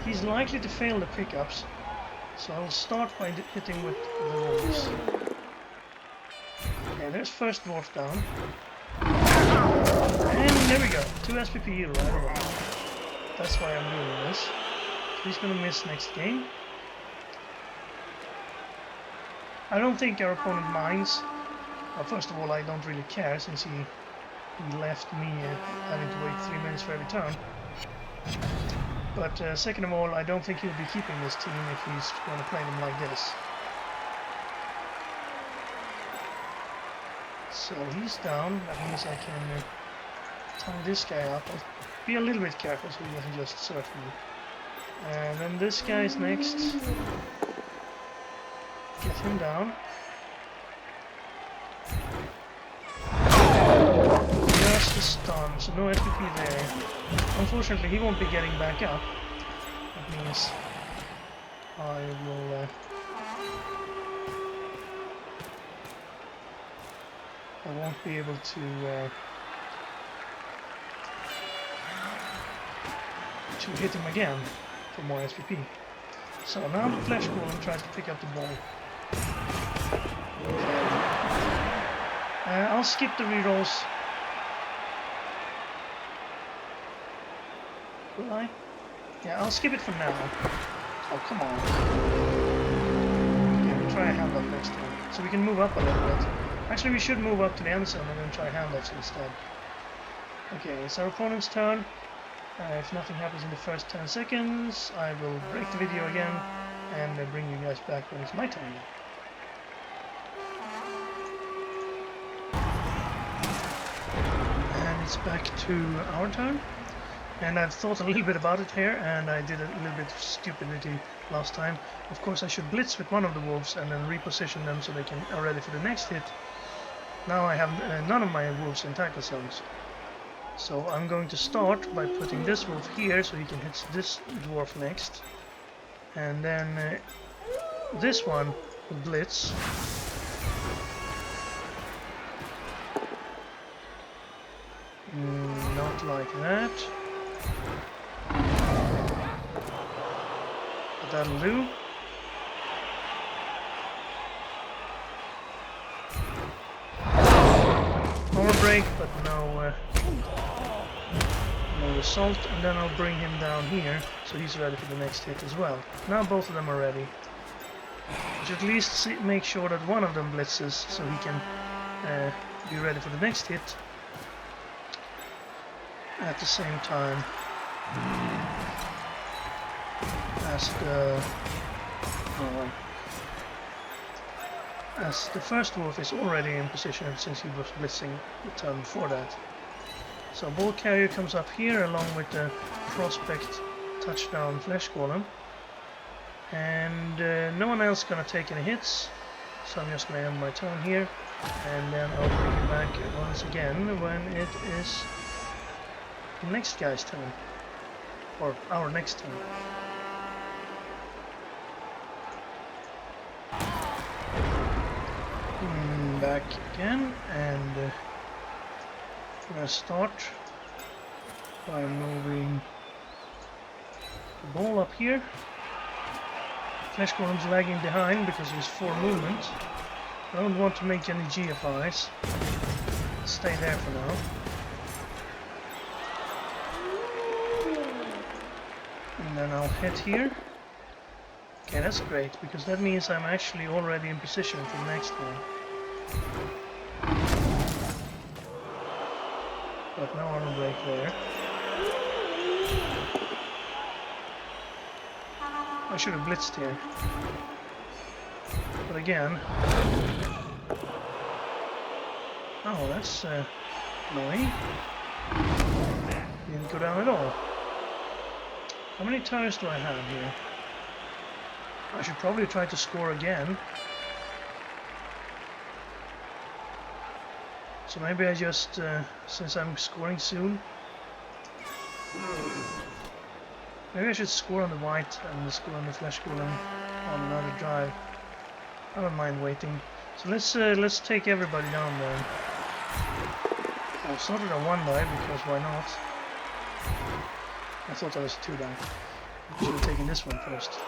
he's likely to fail the pickups. So I'll start by hitting with the wolves. Okay, there's first dwarf down. And there we go. 2 SPP right away. That's why I'm doing this. So he's gonna miss next game. I don't think our opponent minds. Well, first of all, I don't really care since he left me having to wait 3 minutes for every turn. But second of all, I don't think he'll be keeping this team if he's going to play them like this. So he's down. That means I can tie this guy up. I'll be a little bit careful so he doesn't just surf me. And then this guy's next. Get him down. Just a stun, so no SPP there. Unfortunately, he won't be getting back up. That means I will I won't be able to hit him again for more SPP. So now the flesh golem tries to pick up the ball. I'll skip the rerolls. Will I? Yeah, I'll skip it for now. Oh, come on. Okay, we'll try a handoff next time. So we can move up a little bit. Actually, we should move up to the end zone and then try handoffs instead. Okay, it's our opponent's turn. If nothing happens in the first 10 seconds, I will break the video again and bring you guys back when it's my turn again. And it's back to our turn. And I've thought a little bit about it here, and I did a little bit of stupidity last time. Of course, I should blitz with one of the wolves and then reposition them so they are ready for the next hit. Now I have none of my wolves in tackle zones. So I'm going to start by putting this wolf here so he can hit this dwarf next. And then this one will blitz. Not like that. But that'll do. Armor break, but no result. And then I'll bring him down here, so he's ready for the next hit as well. Now both of them are ready. I should at least make sure that one of them blitzes, so he can be ready for the next hit at the same time as the first wolf is already in position since he was blitzing the turn before that. So ball carrier comes up here along with the prospect touchdown flesh golem, and no one else gonna take any hits, so I'm just gonna end my turn here, and then I'll bring you back once again when it is the next guy's turn, or our next turn. Back again, and I'm gonna start by moving the ball up here. Flesh Golem's lagging behind because of his 4 movement. I don't want to make any GFIs. Stay there for now. And then I'll hit here. Okay, that's great, because that means I'm actually already in position for the next one. But no armor break there. I should have blitzed here. But again... Oh, that's annoying. Didn't go down at all. How many turns do I have here? I should probably try to score again. So maybe I just, since I'm scoring soon, maybe I should score on the white and score on the flesh golem on another drive. I don't mind waiting. So let's take everybody down then. I'll start with a 1 die because why not? I thought that was a 2 die. I should have taken this one first.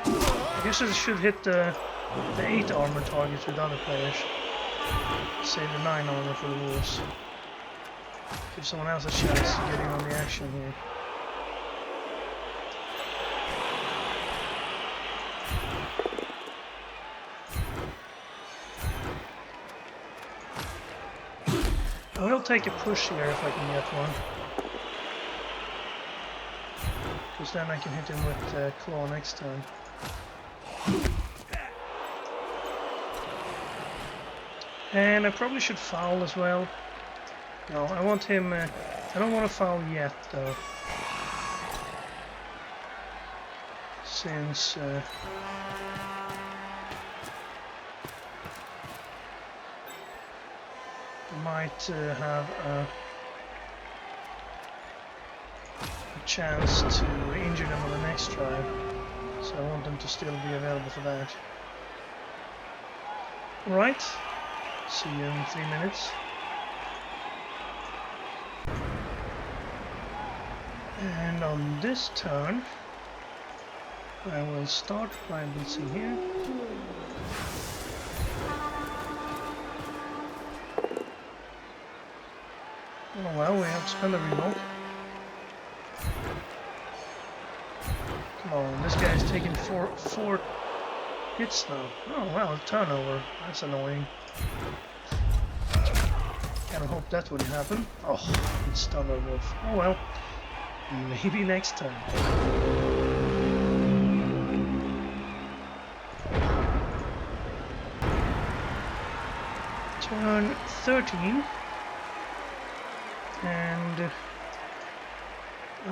I guess I should hit the 8 armor targets with other players. Save the 9 armor for the wolves. Give someone else a chance to get in on the action here. I will take a push here if I can get one. Because then I can hit him with claw next time. And I probably should foul as well. No, I want him... I don't want to foul yet, though. Since... I might have a chance to injure them on the next drive. So I want them to still be available for that. Alright. See you in 3 minutes. And on this turn, I will start by blitzing here. Oh well, we have to spend a remote. Come on, this guy's taking four hits now. Oh wow, a turnover. That's annoying. Kinda hope that wouldn't happen. Oh, it's stunned our wolf. Oh well. Maybe next time. Turn 13. And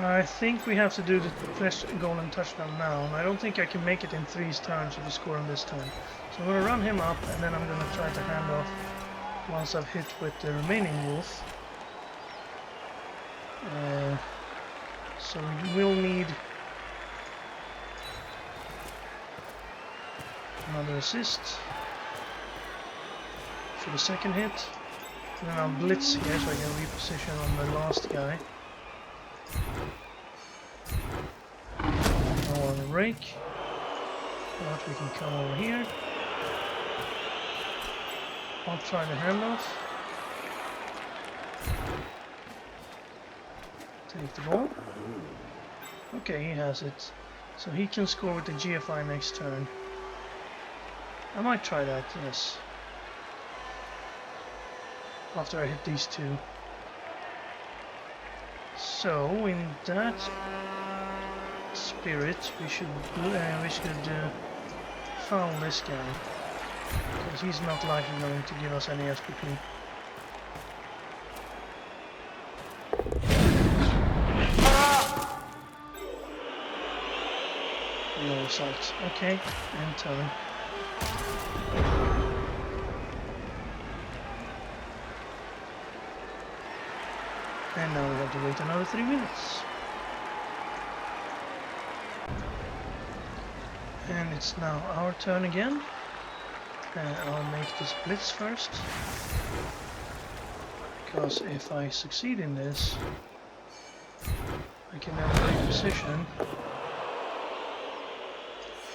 I think we have to do the flesh golem touchdown now, and I don't think I can make it in 3 turns if I score on this turn. So I'm going to run him up, and then I'm going to try to hand off once I've hit with the remaining wolf. So we will need another assist. for the second hit. And then I'll blitz here so I can reposition on the last guy. I want to rake. But we can come over here. I'll try the handoff. Take the ball. Okay, he has it. So he can score with the GFI next turn. I might try that, yes. After I hit these two. So, in that spirit, we should foul this guy. Because he's not likely going to give us any SPP. No assault. Okay, and turn. And now we have to wait another 3 minutes. And it's now our turn again. I'll make this blitz first. Because if I succeed in this, I can now reposition.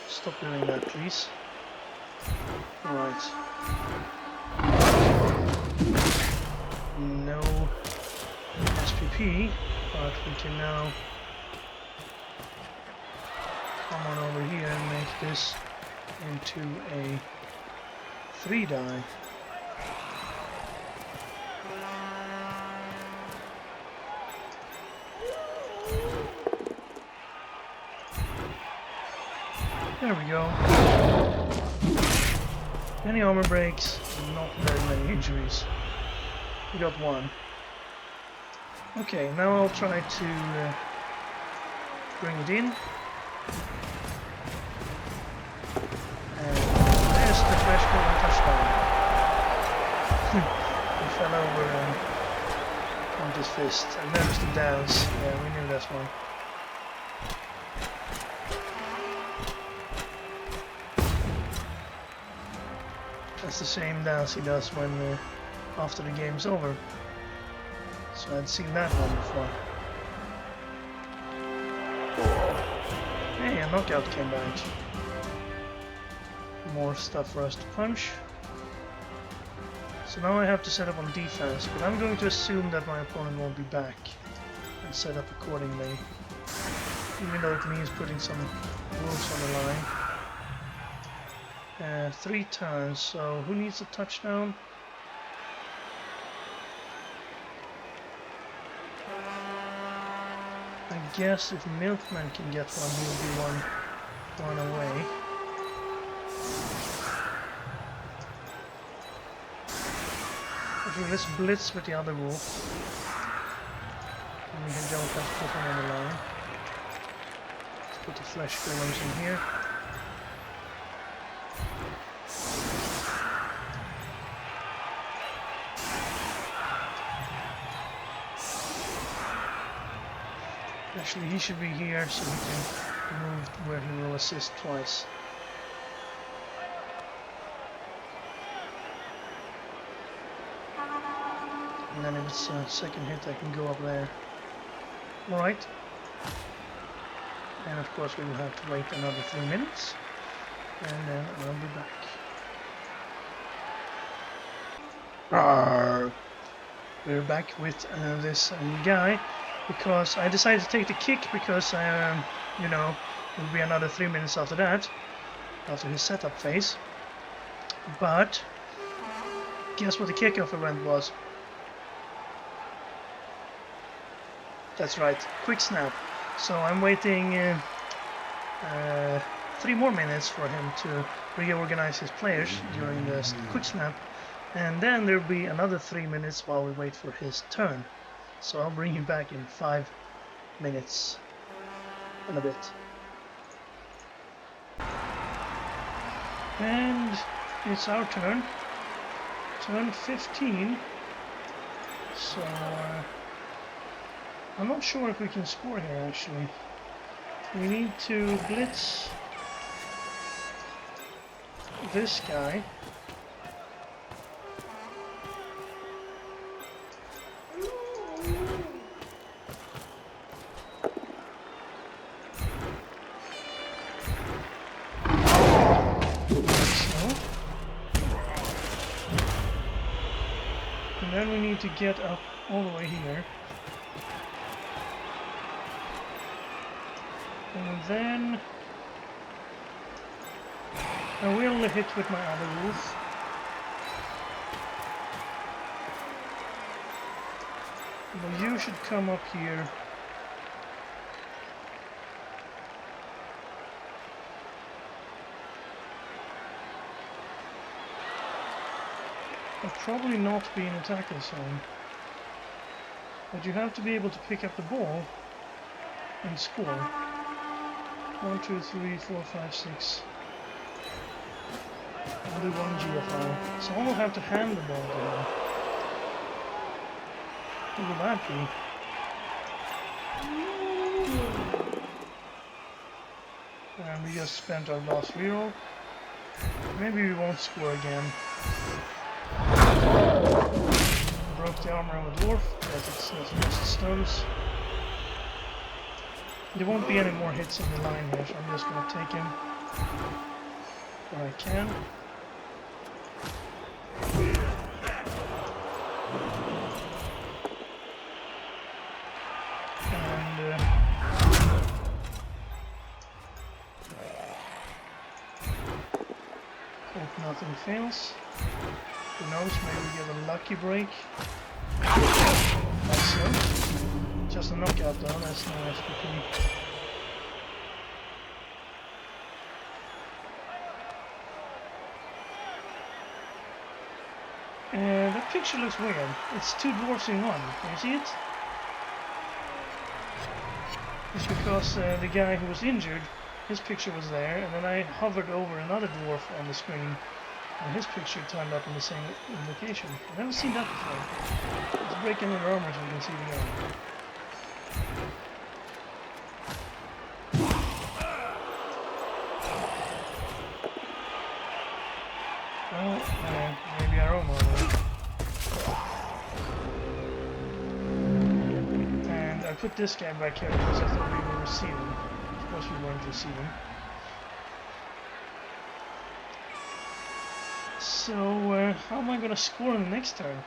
Stop doing that, please. Alright. No SPP, but we can now come on over here and make this into a 3-die. There we go. Any armor breaks, not very many injuries. We got one. Okay, now I'll try to bring it in. And there's the fresh goal and touchdown. He fell over and pumped his fist. And there's the dance. Yeah, we knew that one. That's the same dance he does when after the game's over. So I'd seen that one before. Hey, a knockout came back. More stuff for us to punch. So now I have to set up on defense, but I'm going to assume that my opponent won't be back and set up accordingly. Even though it means putting some rules on the line. 3 turns, so who needs a touchdown? I guess if Milkman can get one, he'll be one away. Okay, let's blitz with the other wolf. And we don't have to put him on the line. Let's put the flesh golems in here. Actually, he should be here so he can move where he will assist twice. And then if it's a second hit, I can go up there. Alright. And of course we will have to wait another 3 minutes. And then I'll be back. Arrgh. We're back with this guy. Because I decided to take the kick because, you know, it will be another 3 minutes after that, after his setup phase. But, guess what the kickoff event was? That's right, quick snap. So I'm waiting 3 more minutes for him to reorganize his players during the quick snap. And then there'll be another 3 minutes while we wait for his turn. So I'll bring you back in 5 minutes and a bit. And it's our turn. Turn 15. So I'm not sure if we can score here actually. We need to blitz this guy. to get up all the way here. And then I will hit with my other wolf. But you should come up here. I'll probably not be in a tackle zone. But you have to be able to pick up the ball and score. 1, 2, 3, 4, 5, 6. I'll do 1 GFI. So I will have to hand the ball to him. Who will that be? And we just spent our last reroll. Maybe we won't score again. Broke the armor of a dwarf, but it's just stones. There won't be any more hits in the line here, so I'm just gonna take him where I can. And hope nothing fails. Who knows, maybe we get a lucky break. Like so. Just a knockout though, that's no FPP. That picture looks weird. It's 2 dwarfs in one. Can you see it? It's because the guy who was injured, his picture was there, and then I hovered over another dwarf on the screen, and his picture turned up in the same location. I've never seen that before. Let's break into their armor so we can see it again. Well, maybe our own armor. And I put this guy back here because I thought we were receiving. Of course we weren't receiving. So, how am I gonna score in the next turn?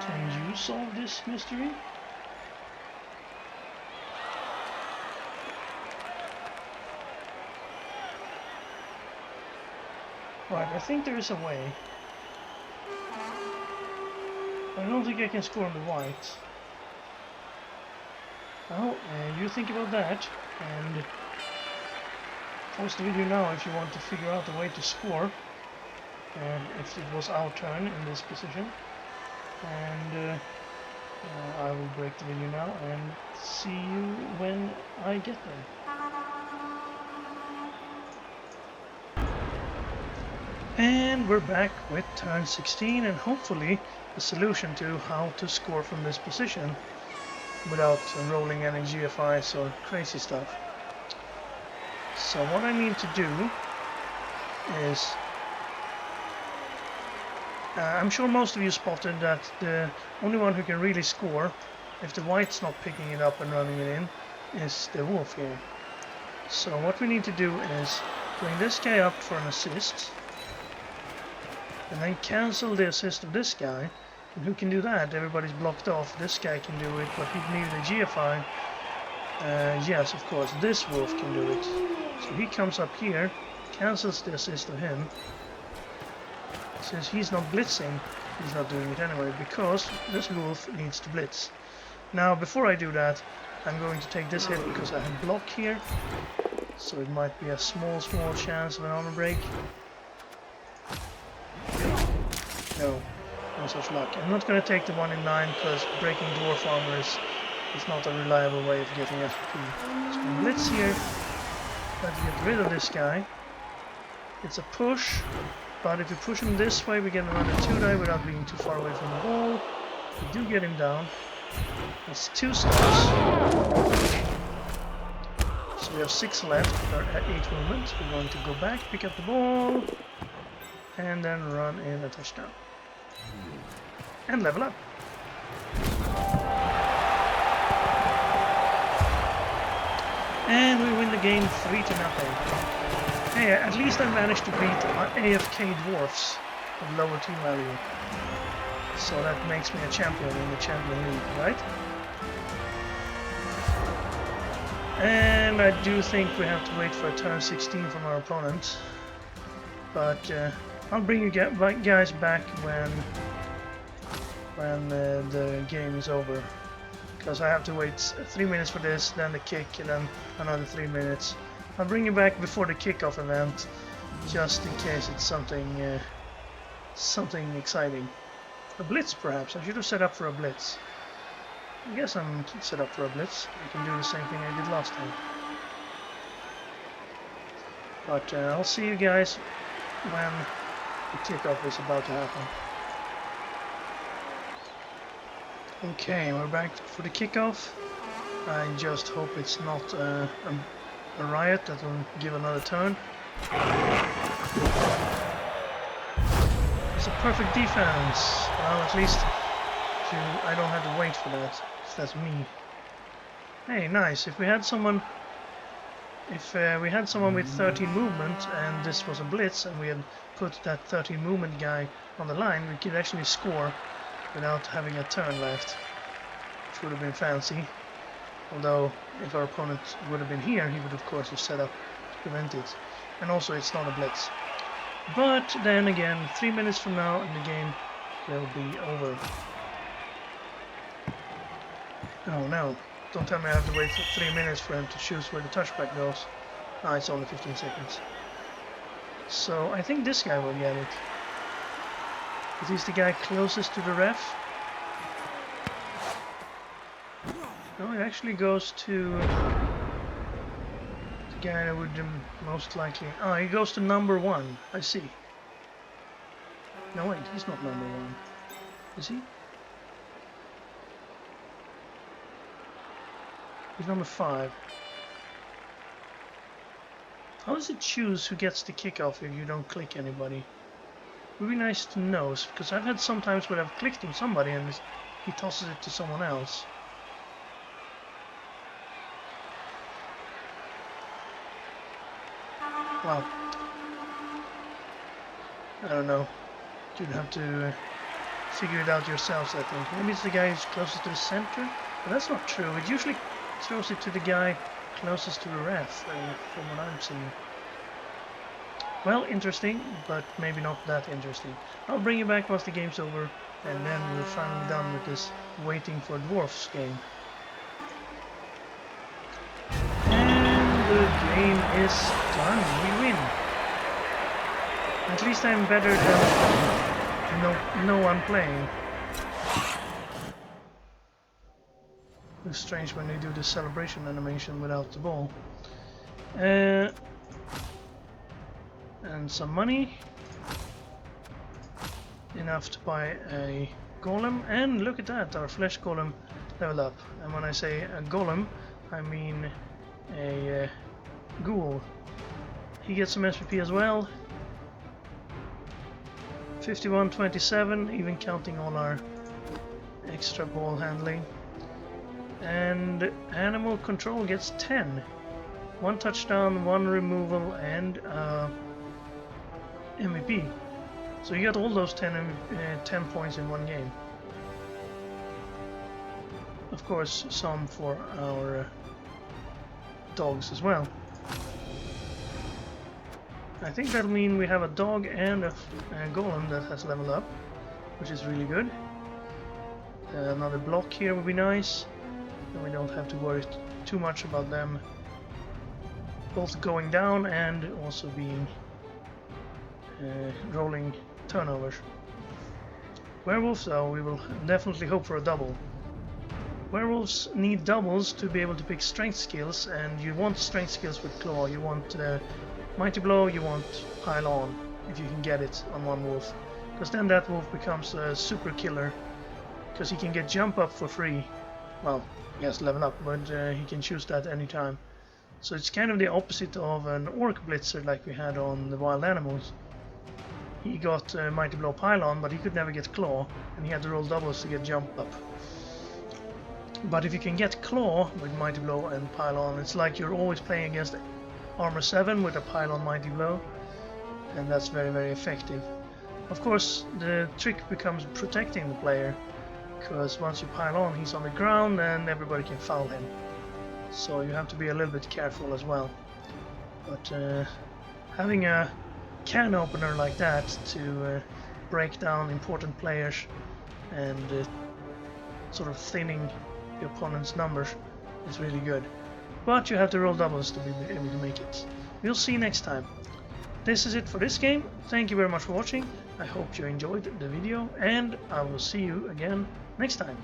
Can you solve this mystery? Right, I think there is a way. I don't think I can score on the white. Well, you think about that, and pause the video now if you want to figure out a way to score, and if it was our turn in this position. And I will break the video now and see you when I get there. And we're back with turn 16 and hopefully the solution to how to score from this position without rolling any GFIs or crazy stuff. So what I need to do is, I'm sure most of you spotted that the only one who can really score, if the white's not picking it up and running it in, is the wolf here. So what we need to do is bring this guy up for an assist, and then cancel the assist of this guy. And who can do that? Everybody's blocked off. This guy can do it, but he'd need a GFI. Yes, of course, this wolf can do it. So he comes up here, cancels the assist of him. Since he's not blitzing, he's not doing it anyway, because this wolf needs to blitz. Now, before I do that, I'm going to take this hit because I have block here. So it might be a small chance of an armor break. No such luck. I'm not going to take the 1 in 9 because breaking dwarf armor is not a reliable way of getting FP. So we blitz here, try to get rid of this guy. It's a push, but if we push him this way we get another 2 die without being too far away from the ball. We do get him down. That's 2 stops. So we have 6 left at 8 movement. We're going to go back, pick up the ball, and then run in a touchdown. And level up. And we win the game 3-0. Hey, at least I managed to beat our AFK Dwarves of lower team value. So that makes me a champion in the Champion League, right? And I do think we have to wait for a turn 16 from our opponent. But I'll bring you guys back when the game is over. Because I have to wait 3 minutes for this, then the kick, and then another 3 minutes. I'll bring you back before the kickoff event, just in case it's something exciting. A blitz, perhaps. I should have set up for a blitz. I guess I'm set up for a blitz. I can do the same thing I did last time. But I'll see you guys when the kickoff is about to happen. Okay, we're back for the kickoff. I just hope it's not a riot that will give another turn. It's a perfect defense. Well, at least I don't have to wait for that. That's me. Hey, nice. If we had someone with 13 movement and this was a blitz and we had put that 13 movement guy on the line, we could actually score without having a turn left, which would have been fancy. Although, if our opponent would have been here, he would of course have set up to prevent it. And also, it's not a blitz. But then again, 3 minutes from now, and the game will be over. Oh no! Don't tell me I have to wait for 3 minutes for him to choose where the touchback goes. Ah, it's only 15 seconds. So I think this guy will get it. But he's the guy closest to the ref. No, it actually goes to the guy that would most likely... Ah, he goes to number 1. I see. No, wait, he's not number 1. Is he? He's number 5. How does it choose who gets the kickoff if you don't click anybody? It would be nice to know, because I've had some times where I've clicked on somebody and he tosses it to someone else. Well, I don't know. You'd have to figure it out yourselves, I think. Maybe it's the guy who's closest to the center? But that's not true. It usually throws it to the guy closest to the ref, from what I'm seeing. Well, interesting, but maybe not that interesting. I'll bring you back once the game's over, and then we're finally done with this waiting for Dwarves game. And the game is done. We win. At least I'm better than no one playing. It's strange when they do the celebration animation without the ball. And some money. Enough to buy a golem. And look at that, our flesh golem leveled up. And when I say a golem, I mean a ghoul. He gets some SPP as well. 5127, even counting all our extra ball handling. And animal control gets 10. 1 touchdown, 1 removal, and MVP. So you got all those 10 points in one game. Of course, some for our dogs as well. I think that'll mean we have a dog and a golem that has leveled up, which is really good. Another block here would be nice. And we don't have to worry too much about them both going down and also being rolling turnovers. Werewolves, though, we will definitely hope for a double. Werewolves need doubles to be able to pick strength skills, and you want strength skills with claw. You want mighty blow, you want pile on, if you can get it on one wolf, because then that wolf becomes a super killer, because he can get jump up for free. Well, he has to level up, but he can choose that anytime. So it's kind of the opposite of an orc blitzer like we had on the wild animals. He got mighty blow pile on, but he could never get claw, and he had to roll doubles to get jump up. But if you can get claw with mighty blow and pile on, it's like you're always playing against armor 7 with a pile on mighty blow, and that's very, very effective. Of course, the trick becomes protecting the player, because once you pile on, he's on the ground and everybody can foul him. So you have to be a little bit careful as well. But having a can opener like that to break down important players and sort of thinning the opponent's numbers is really good. But you have to roll doubles to be able to make it. We'll see next time. This is it for this game. Thank you very much for watching. I hope you enjoyed the video, and I will see you again next time.